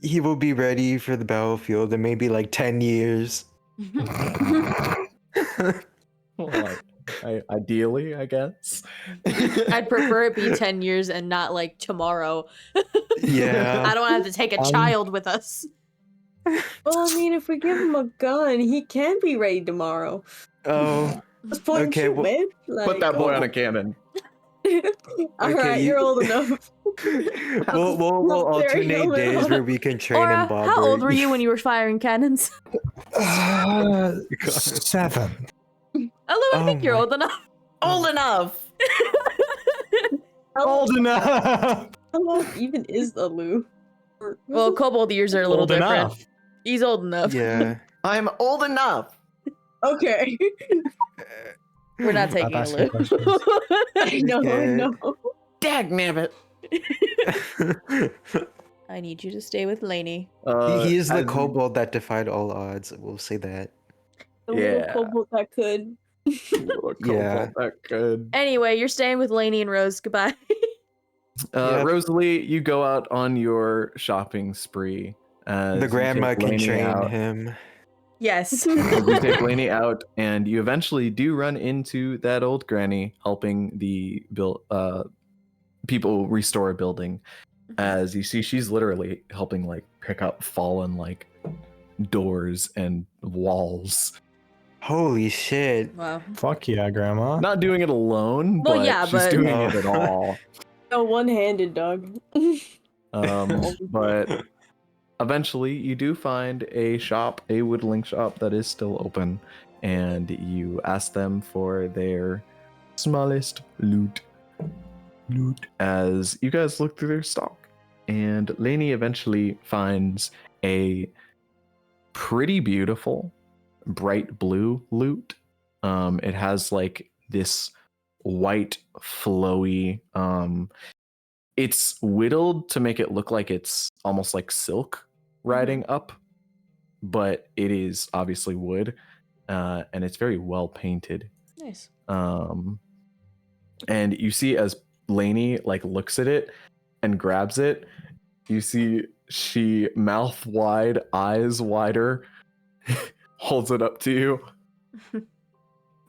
He will be ready for the battlefield in maybe like 10 years. Well, ideally, I guess. I'd prefer it be 10 years and not like tomorrow. Yeah. I don't have to take a child with us. Well, I mean, if we give him a gun, he can be ready tomorrow. Oh. Let's point Okay, shoot, well, man. Like, Put that boy on a cannon. All right, you- you're old enough. We'll Very alternate old days enough. where we can train Or him, Bobert. how old were you when you were firing cannons? 7. Although I think Oh you're my- old enough. Old enough. Old enough. How old even is the Lou? Well, kobold years are a little Old different. enough. He's old enough. Yeah. I'm old enough. Okay. We're not taking a asking look. questions. I know, I Yeah. know. Dagnabbit. I need you to stay with Lainey. He is the as- kobold that defied all odds. We'll say that. The little Yeah. kobold that could. Yeah. That could. Anyway, you're staying with Lainey and Rose. Goodbye. Yep. Rosalee, you go out on your shopping spree. As The you grandma take can Lainey train out. him. Yes. As you take Lainey out, and you eventually do run into that old granny helping the people restore a building. As you see, she's literally helping like pick up fallen like doors and walls. Holy shit. Wow. Fuck yeah, Grandma. Not doing it alone, Well, but yeah, she's but- doing it at all. No, one-handed, dog. But eventually, you do find a shop, a woodling shop that is still open, and you ask them for their smallest loot. As you guys look through their stock, and Lainey eventually finds a pretty beautiful bright blue loot. It has like this white flowy it's whittled to make it look like it's almost like silk riding up, but it is obviously wood, and it's very well painted. Nice. And you see as Lainey like looks at it and grabs it, you see she mouth wide, eyes wider, holds it up to you.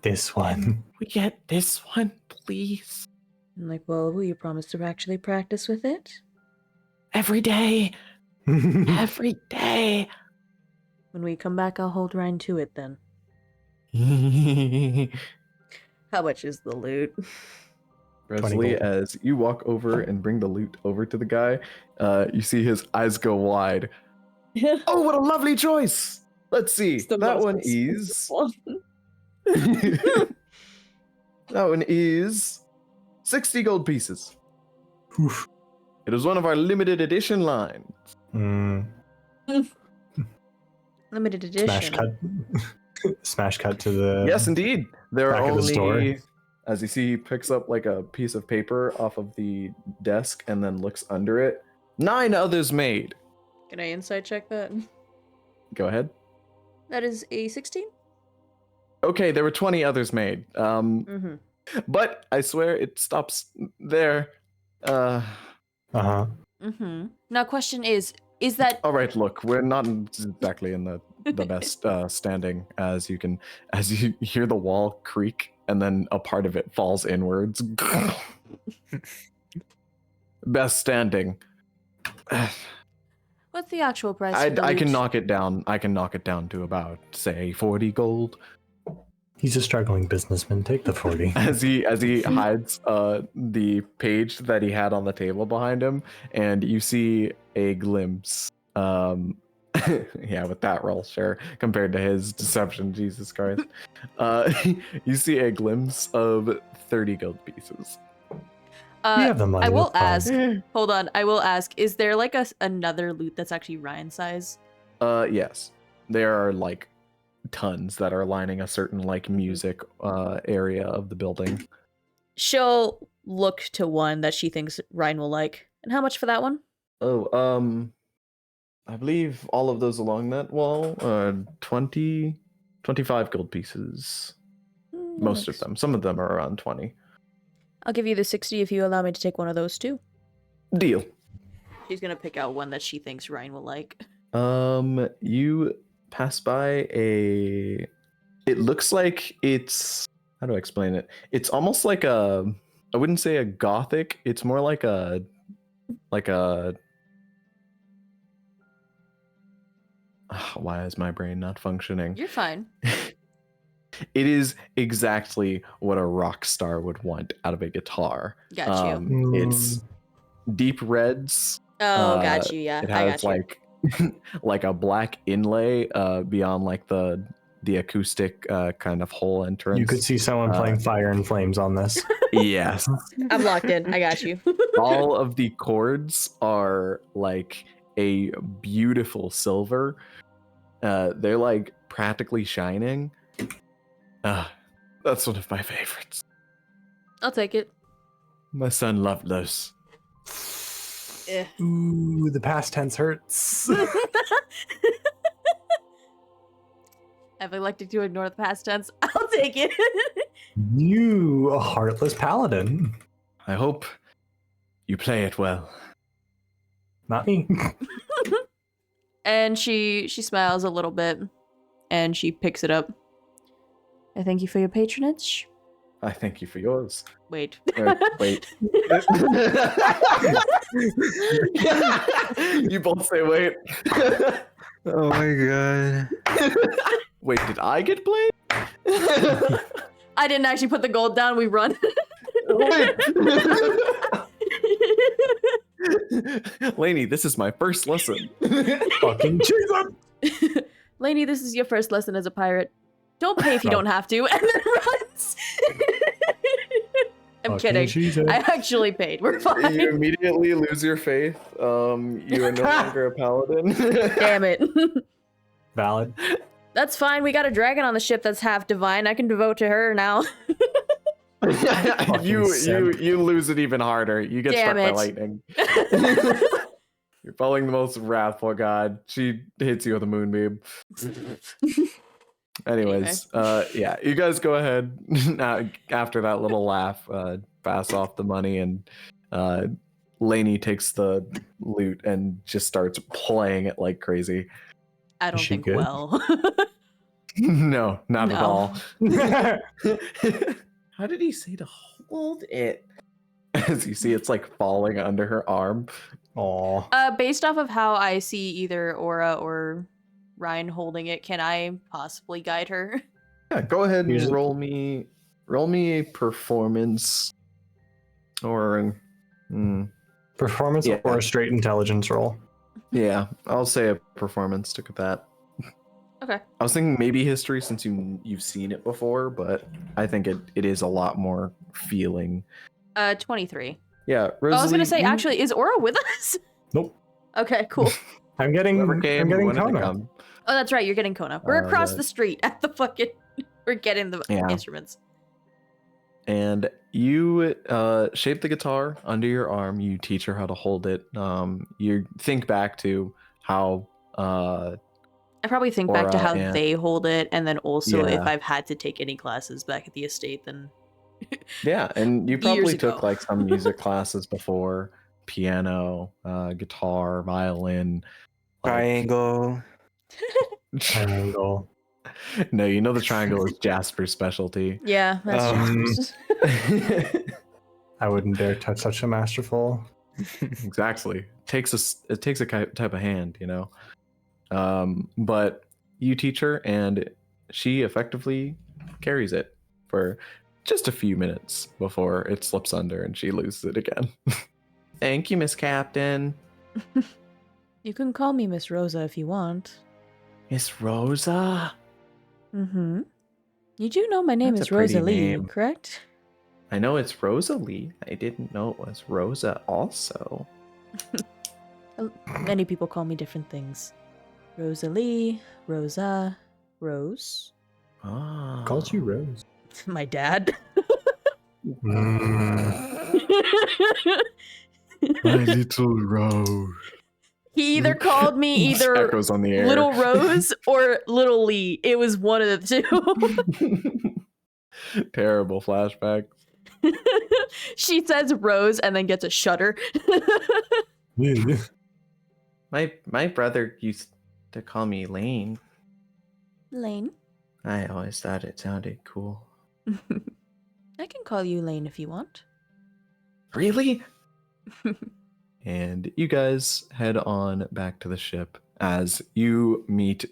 This one. We get this one, please. I'm like, well, will you promise to actually practice with it? Every day. Every day. When we come back, I'll hold Ryan to it then. How much is the loot? Rosalee, gold. as you walk over and bring the loot over to the guy, you see his eyes go wide. Oh, what a lovely choice! Let's see. It's the That most one expensive is. one. That one is 60 gold pieces. Oof. It is one of our limited edition lines. Mm, Limited edition. smash cut. Smash cut to the. Yes, indeed. There are back of the store. only, as you see, he picks up like a piece of paper off of the desk and then looks under it. 9 others made. Can I insight check that? Go ahead. That is a 16? Okay, there were 20 others made. Mm-hmm. But I swear it stops there. Uh-huh. Mm-hmm. Now, question is that... All right, look, we're not exactly in the best standing as you hear the wall creak and then a part of it falls inwards. Best standing. What's the actual price? for the I can loot? knock it down. I can knock it down to about say 40 gold. He's a struggling businessman. Take the 40. As he hides the page that he had on the table behind him, and you see a glimpse Yeah, with that roll, sure. Compared to his deception, Jesus Christ. You see a glimpse of 30 gold pieces. We have the money. I will that's fine. ask. Hold on. I will ask. Is there like another loot that's actually Ryan size? Yes. There are like tons that are lining a certain like music area of the building. She'll look to one that she thinks Ryan will like. And how much for that one? Oh, I believe all of those along that wall are 25 gold pieces. Most of them. Some of them are around 20. I'll give you the 60 if you allow me to take one of those too. Deal. She's gonna pick out one that she thinks Ryan will like. You pass by a... It looks like it's... How do I explain it? It's almost like a... I wouldn't say a gothic. It's more like a... Why is my brain not functioning? You're fine. It is exactly what a rock star would want out of a guitar. Got you. It's deep reds. Got you. Yeah, It I has got you. like like a black inlay beyond like the acoustic kind of hole entrance. You could see someone playing Fire and Flames on this. Yes. I'm locked in. I got you. All of the chords are like a beautiful silver. They're like practically shining. That's one of my favorites. I'll take it. My son loved those. Eh. Ooh, the past tense hurts. I've elected to ignore the past tense. I'll take it. You, a heartless paladin. I hope you play it well. Not me. And she smiles a little bit, and she picks it up. I thank you for your patronage. I thank you for yours. Wait. Wait. You both say wait. Oh my god. Wait, did I get played? I didn't actually put the gold down. We run. Wait. Lainey, this is my first lesson. Fucking Jesus. Lainey, this is your first lesson as a pirate. Don't pay if you don't have to. And then runs. I'm Fucking kidding. Jesus. I actually paid. We're fine. You immediately lose your faith. You are no longer a paladin. Damn it. Valid. That's fine. We got a dragon on the ship that's half divine. I can devote to her now. you lose it even harder. You get Damn struck by it. lightning. You're following the most wrathful god. She hits you with a moonbeam. Anyways, yeah, you guys go ahead after that little laugh, pass off the money, and Lainey takes the loot and just starts playing it like crazy. I don't Is she think good? well. No, not at No. all. How did he say to hold it? As you see, it's like falling under her arm. Aw. Based off of how I see either Aura or Ryan holding it, can I possibly guide her? Yeah, go ahead Use and it. roll me a performance or Performance Yeah. or a straight intelligence roll. yeah, I'll say a performance. Stick with that. Okay. I was thinking maybe history since you've seen it before, but I think it is a lot more feeling. 23. Yeah, Oh, I was gonna Rosalee, say, you- actually, is Aura with us? Nope. Okay, cool. I'm getting whoever came, wanted to Kona. come. Oh, that's right. You're getting Kona. We're across but- the street at the fucking. We're getting the Yeah. instruments. And you shape the guitar under your arm. You teach her how to hold it. You think back to how I probably think back to Aura how and- they hold it, and then also if Yeah. I've had to take any classes back at the estate, then yeah, and you Years probably ago. took like some music classes before, piano, guitar, violin. like- Triangle. Triangle. No, you know the triangle is Jasper's specialty. yeah, that's just I wouldn't dare touch such a masterful. Exactly. It takes a type of hand, you know. But you teach her, and she effectively carries it for just a few minutes before it slips under and she loses it again. Thank you, Miss Captain. You can call me Miss Rosa if you want. Miss Rosa? Mm-hmm. You do know my name That's is a pretty Rosalee, name. correct? I know it's Rosalee. I didn't know it was Rosa also. Many people call me different things. Rosalee, Rosa, Rose. Ah. Called you Rose. My dad. My little Rose. He either called me either Echoes on the air. Little Rose or Little Lee. It was one of the two. Terrible flashback. She says Rose and then gets a shudder. My brother used to call me Lane. Lane. I always thought it sounded cool. I can call you Lane if you want. Really? And you guys head on back to the ship as you meet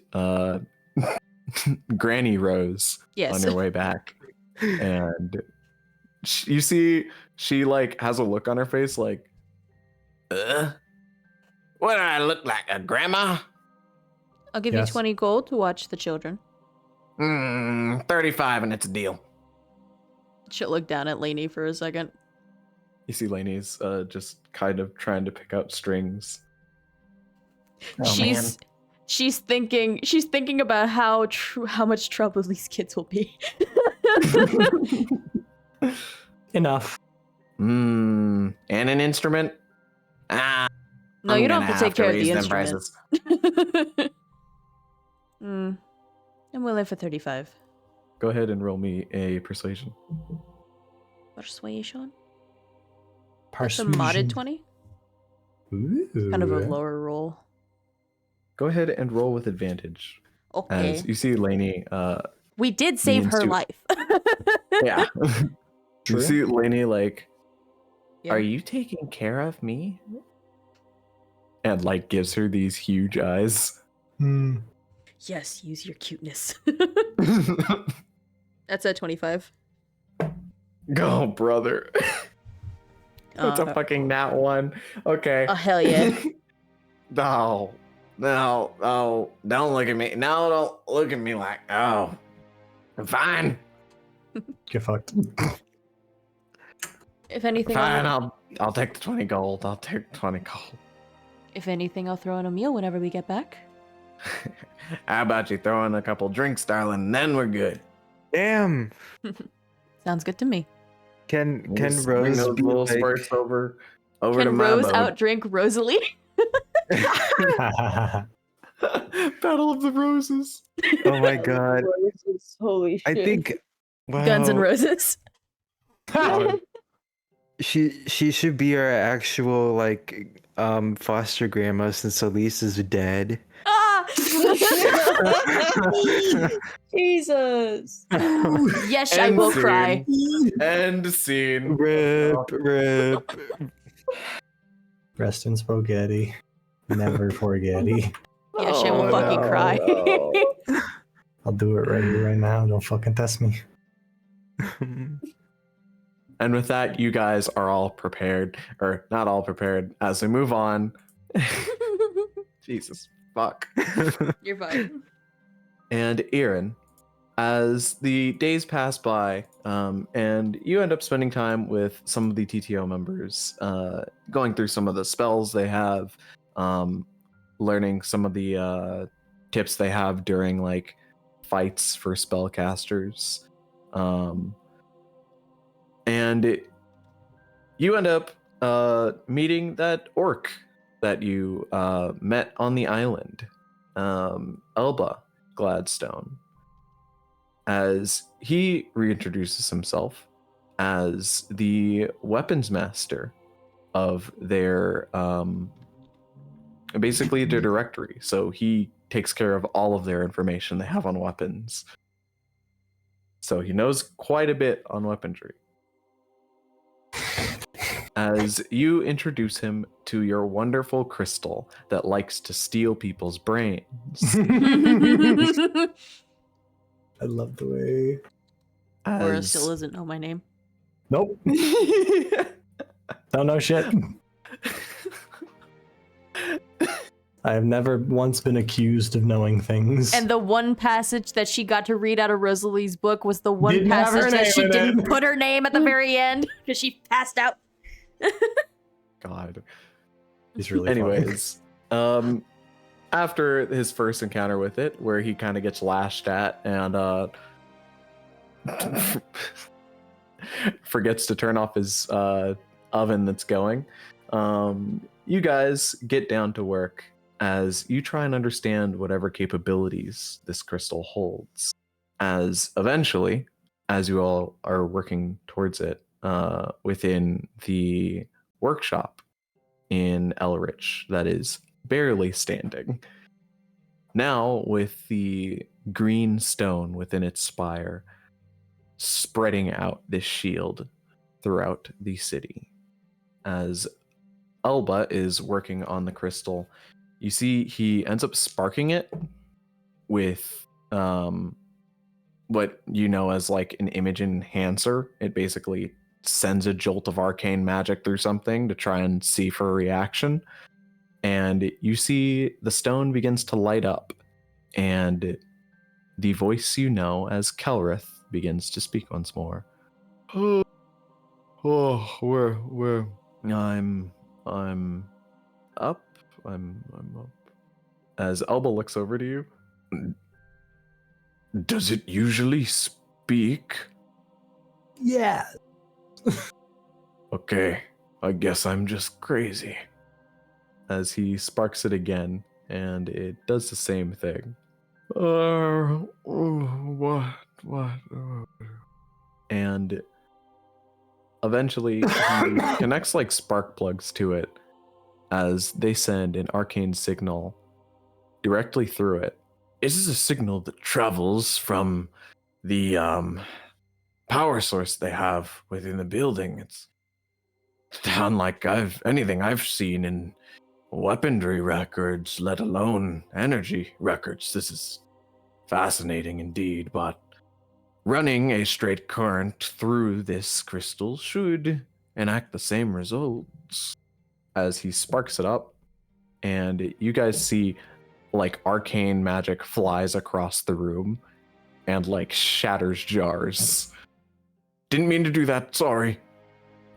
Granny Rose Yes. on your way back. And you see she like has a look on her face like, what do I look like, a grandma? I'll give Yes. you 20 gold to watch the children. 35 and it's a deal. She'll look down at Lainey for a second. You see Lainey's just kind of trying to pick out strings. She's thinking about how much trouble these kids will be. Enough. And an instrument? No, you don't have to take care of the instrument. I'm willing for 35. Go ahead and roll me a persuasion. Persuasion? It's a Persuasion. modded 20? Ooh. Kind of a lower roll. Go ahead and roll with advantage. Okay. As you see Lainey, We did save her means to- life. yeah. You True. see Lainey like, Yeah. are you taking care of me? And like gives her these huge eyes. Hmm. Yes, use your cuteness. That's at 25. Go, brother. That's a fucking nat one. Okay. Oh, hell yeah. No, don't look at me. No, don't look at me like, oh, I'm fine. Get fucked. If anything, Fine, I'll take the 20 gold. I'll take the 20 gold. if anything, I'll throw in a meal whenever we get back. How about you throw in a couple drinks, darling, and then we're good. Damn. Sounds good to me. Can Just bring Rose those be little like, spurts over to Can my Rose boat. outdrink Rosalie? Battle of the Roses. oh my god. Holy shit. I think Guns and wow, Roses. she should be our actual like foster grandma since Elise is dead. Ah! Jesus. Yes, I End will scene. cry. End scene. Rip. Rest in spaghetti. Never forgetty. Yes, I will Oh, fucking no, cry. no. I'll do it right here, right now. Don't fucking test me. And with that, you guys are all prepared, or not all prepared, as we move on. Jesus, fuck. You're fine. And Aaron, as the days pass by, and you end up spending time with some of the TTO members, going through some of the spells they have, learning some of the tips they have during like fights for spellcasters, you end up meeting that orc that you met on the island, Elba Gladstone, as he reintroduces himself as the weapons master of their basically their directory. So he takes care of all of their information they have on weapons. So he knows quite a bit on weaponry. As you introduce him to your wonderful crystal that likes to steal people's brains. I love the way. Laura as- still doesn't know my name. Nope. Don't know shit. I have never once been accused of knowing things. And the one passage that she got to read out of Rosalee's book was the one Didn't have her passage that name she in didn't it. put her name at the very end because she passed out. God. He's really funny. Anyways, after his first encounter with it, where he kind of gets lashed at and forgets to turn off his oven that's going, you guys get down to work as you try and understand whatever capabilities this crystal holds. As eventually, as you all are working towards it within the workshop in Elrich that is barely standing. Now, with the green stone within its spire spreading out this shield throughout the city. As Elba is working on the crystal, you see he ends up sparking it with what you know as like an image enhancer. It basically sends a jolt of arcane magic through something to try and see for a reaction. And you see the stone begins to light up, and the voice you know as Kelrith begins to speak once more. Where I'm up. I'm up. As Elba looks over to you. Does it usually speak? Yeah. Okay, I guess I'm just crazy. As he sparks it again, and it does the same thing. What? And eventually he connects like spark plugs to it as they send an arcane signal directly through it. This is a signal that travels from the power source they have within the building. It's unlike anything I've seen in weaponry records, let alone energy records. This is fascinating indeed, but running a straight current through this crystal should enact the same results. As he sparks it up, and you guys see like arcane magic flies across the room and like shatters jars. Didn't mean to do that, sorry.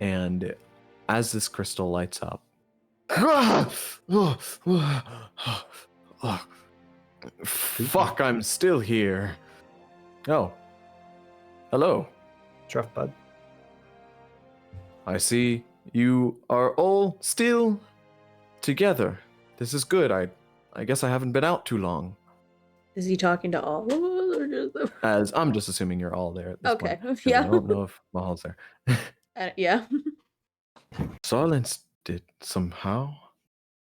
And as this crystal lights up, fuck, I'm still here. Oh. Hello. Rough, bud. I see you are all still together. This is good. I guess I haven't been out too long. Is he talking to all of us or just them? As I'm just assuming you're all there at this Okay, point. 'Cause yeah. I don't know if Mahal's there. Yeah. Silenced it somehow.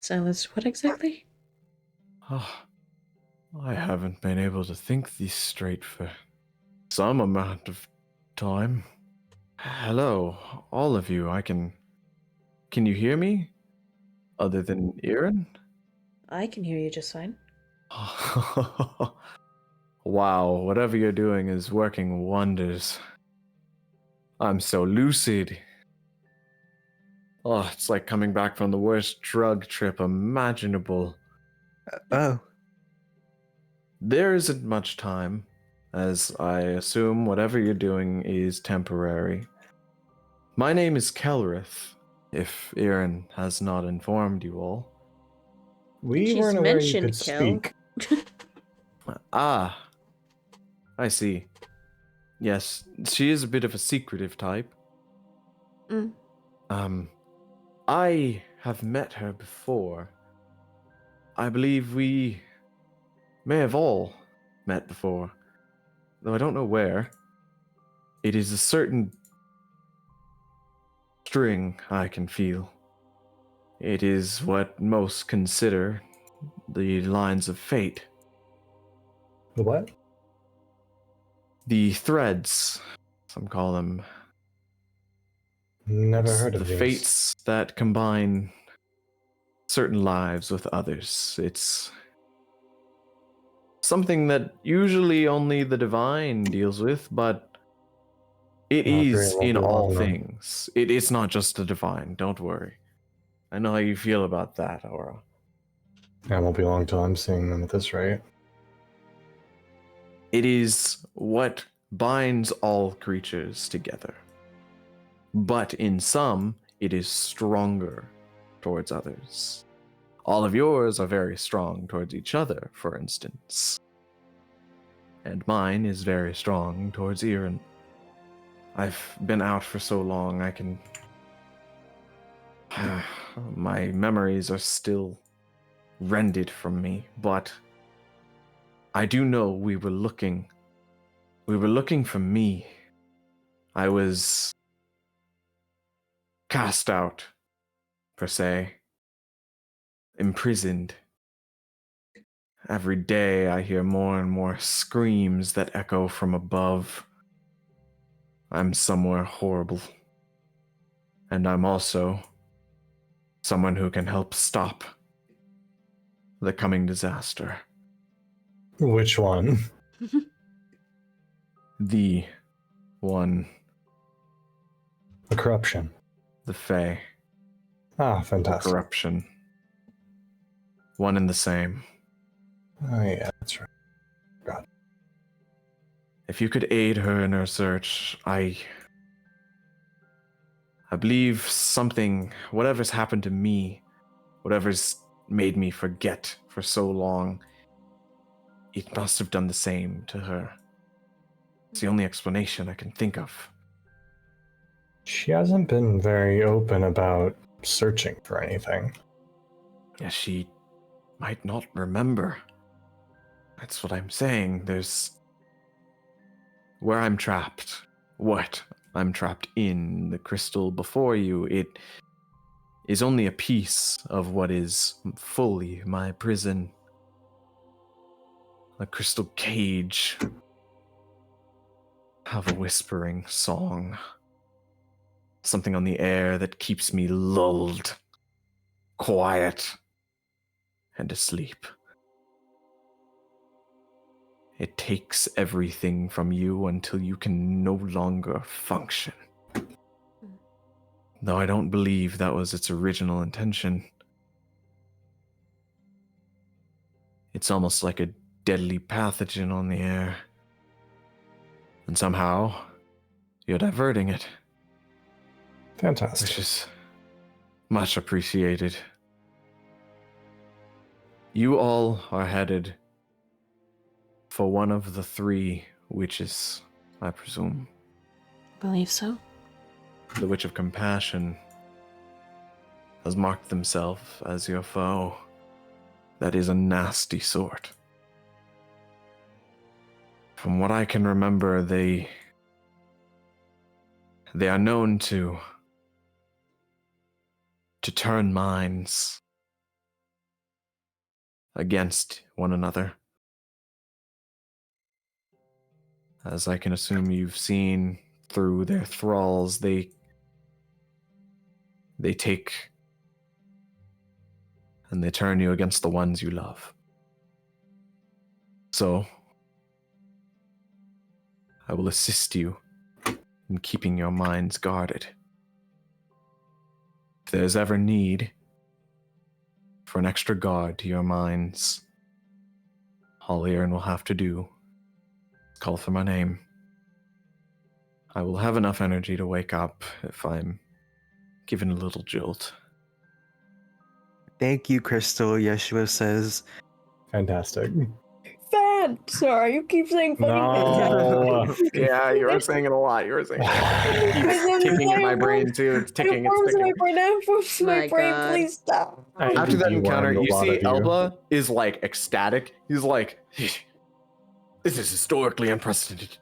Silence. What exactly? Oh, I haven't been able to think this straight for some amount of time. Hello, all of you. Can you hear me? Other than Aaron? I can hear you just fine. Wow, whatever you're doing is working wonders. I'm so lucid. Oh, it's like coming back from the worst drug trip imaginable. Oh, There isn't much time, as I assume whatever you're doing is temporary. My name is Kelrith, if Aaron has not informed you all. We she's weren't aware you mentioned could Kel. speak. Ah, I see. Yes, she is a bit of a secretive type. Mm. I have met her before. I believe we may have all met before, though I don't know where. It is a certain string I can feel. It is what most consider the lines of fate. The what? The threads, some call them. Never It's heard of the these. fates that combine certain lives with others. It's something that usually only the divine deals with, but it Not very is well in all belong, then. things. It's not just the divine, don't worry. I know how you feel about that, Aura. Yeah, it won't be long till I'm seeing them at this rate. It is what binds all creatures together. But in some, it is stronger towards others. All of yours are very strong towards each other, for instance. And mine is very strong towards Iran. I've been out for so long, I can... my memories are still rended from me, but I do know we were looking for me. I was cast out, per se, imprisoned. Every day I hear more and more screams that echo from above. I'm somewhere horrible. And I'm also someone who can help stop the coming disaster. Which one? The one, The corruption. the Fae, Ah, the fantastic. corruption. One and the same. Oh yeah, that's right. If you could aid her in her search, I believe something, whatever's happened to me, whatever's made me forget for so long, it must have done the same to her. It's the only explanation I can think of. She hasn't been very open about searching for anything. Yeah, she might not remember. That's what I'm saying. There's... where I'm trapped. What I'm trapped in, the crystal before you, it is only a piece of what is fully my prison. A crystal cage of a whispering song. Something on the air that keeps me lulled, quiet, and asleep. It takes everything from you until you can no longer function. Though I don't believe that was its original intention. It's almost like a deadly pathogen on the air. And somehow, you're diverting it, Fantastic. which is much appreciated. You all are headed for one of the 3 witches, I presume. Believe so. The Witch of Compassion has marked themselves as your foe. That is a nasty sort. From what I can remember, they are known to turn minds against one another. As I can assume you've seen through their thralls, they take and they turn you against the ones you love. So, I will assist you in keeping your minds guarded. If there's ever need for an extra guard to your minds, all Aeon will have to do is call for my name. I will have enough energy to wake up if I'm given a little jolt. Thank you, Crystal, Yeshua says. Fantastic. Fan! Sorry, you keep saying funny No. things. Yeah, you were saying it a lot. You were saying it a lot. It keeps ticking in my brain too. It's ticking. It forms It's in my ticking. brain. It forms in my My brain. God. Please stop. I After that encounter, de-wormed a you lot see of you. Elba is like ecstatic. He's like, "This is historically unprecedented.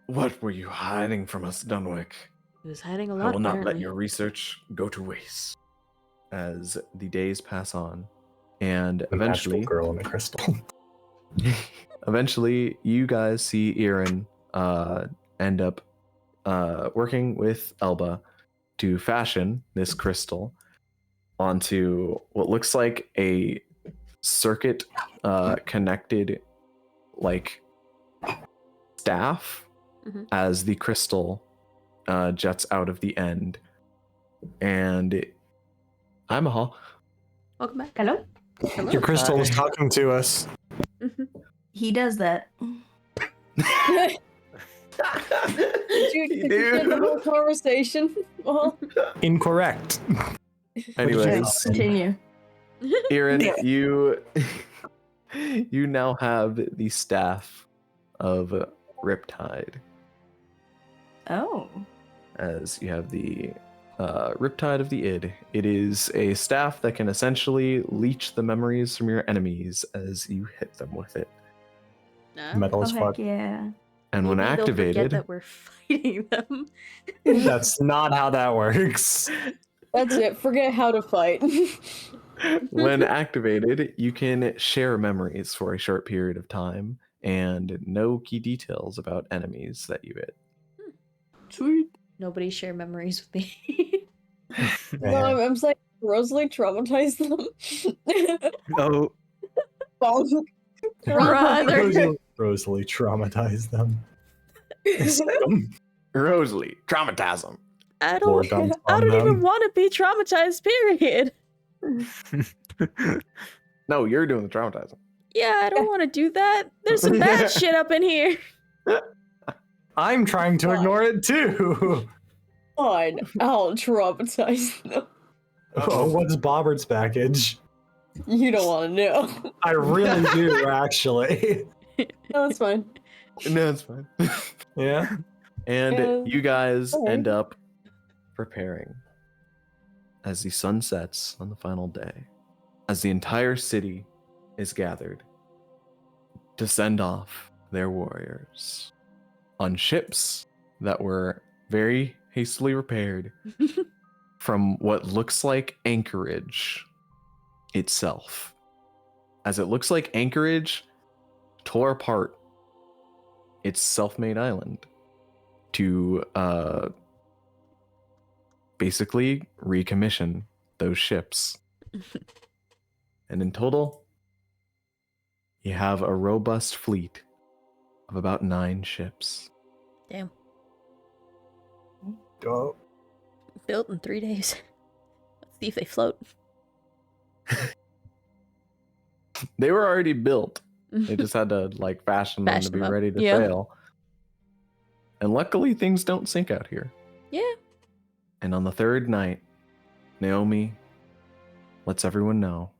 What were you hiding from us, Dunwick? He was hiding a I lot, will not let apparently. your research go to waste." As the days pass on, and The magical eventually, girl in the crystal. eventually, you guys see Iran end up working with Elba to fashion this crystal onto what looks like a circuit connected like staff Mhm. as the crystal jets out of the end. And Hi, Mahal. Welcome back. Hello? Hello. Your crystal was talking to us. He does that. Did you get the whole conversation? Well, Incorrect. Anyways, Continue. Aaron, Yeah. you now have the staff of Riptide, Oh. as you have the Riptide of the Id. It is a staff that can essentially leech the memories from your enemies as you hit them with it. Metal Oh, as fuck. heck yeah. And when Maybe they'll forget activated, that we're fighting them. That's not how that works. that's it. Forget how to fight. when activated, you can share memories for a short period of time and know key details about enemies that you hit. Sweet. Nobody share memories with me. No, I'm saying Rosalee traumatized them. Oh, Bonk. Brother. Rosalie traumatized them. Them. Rosalee, traumatize I Lord don't. dumps I on don't even them. want to be traumatized. Period. them. No, you're doing the traumatizing. Yeah, I don't want to do that. There's some bad shit up in here. I'm trying to ignore it too. Fine, I'll traumatize them. Oh, what's Bobert's package? You don't want to know. I really do, actually. No, that's fine. No, it's fine. Yeah. And Yeah. you guys Alright. end up preparing as the sun sets on the final day, as the entire city is gathered to send off their warriors on ships that were very hastily repaired from what looks like Anchorage itself. As it looks like Anchorage tore apart its self-made island to basically recommission those ships. And in total, you have a robust fleet of about 9 ships. Damn. Oh, Built in 3 days. Let's see if they float. They were already built. They just had to like fashion them Fashion to be them up. ready to Yeah. sail. And luckily things don't sink out here. Yeah. And on the 3rd night, Naomi lets everyone know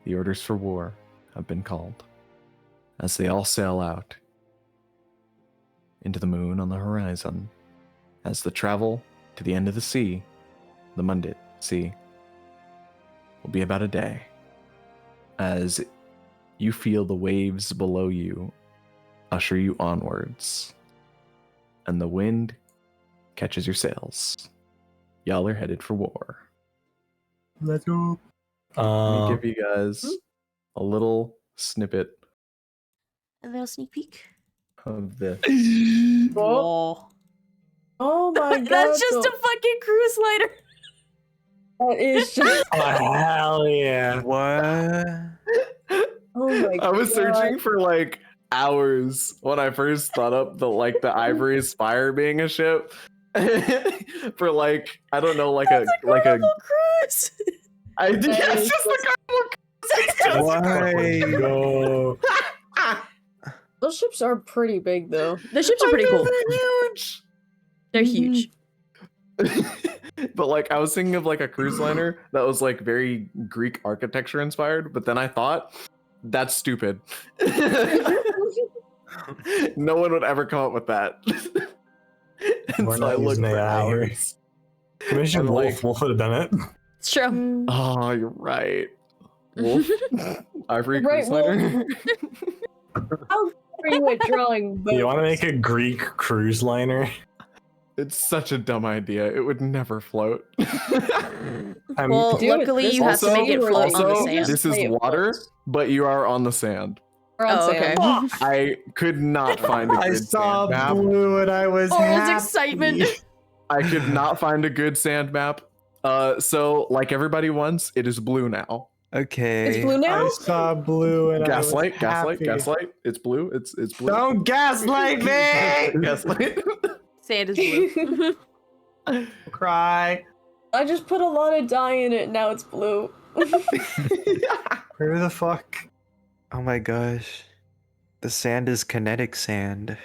the orders for war have been called as they all sail out into the moon on the horizon, as the travel to the end of the sea, the Mundit Sea, will be about a day, as you feel the waves below you usher you onwards, and the wind catches your sails. Y'all are headed for war. let's go. Let me give you guys a little snippet A little sneak peek. of this. Oh, oh my god. That's just a fucking cruise liner. That is just. Oh, hell yeah. what? Oh my I was god. searching for like hours when I first thought up the Ivory Spire being a ship. For like, I don't know, like a cruise. I did That it's is just a Carnival Why? Go. Those ships are pretty big, though. The ships are pretty cool. They're huge. They're huge. But like I was thinking of like a cruise liner that was like very Greek architecture inspired, but then I thought that's stupid. No one would ever come up with that. And We're so I not looked using for AI here. hours. Commission And, Wolf like- would have done it. It's true. Oh, you're right. Wolf, Ivory Right, cruise liner. How are you at drawing boats? You want to make a Greek cruise liner? It's such a dumb idea. It would never float. I'm, Well, Do it. luckily This you have to also, make it float on the also, sand. this is Say it water, floats. but you are on the sand. We're on Oh, sand. okay. I could not find a I good saw sand map. blue and I was Oh, it was happy. excitement. I could not find a good sand map. So, like everybody wants, it is blue now. Okay. It's blue now? I saw blue and Gaslight, I was gaslight, happy. gaslight. It's blue. It's blue. Don't gaslight me! Gaslight. Sand is blue. Cry. I just put a lot of dye in it, now it's blue. Where the fuck? Oh my gosh. The sand is kinetic sand.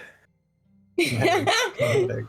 Kinetic.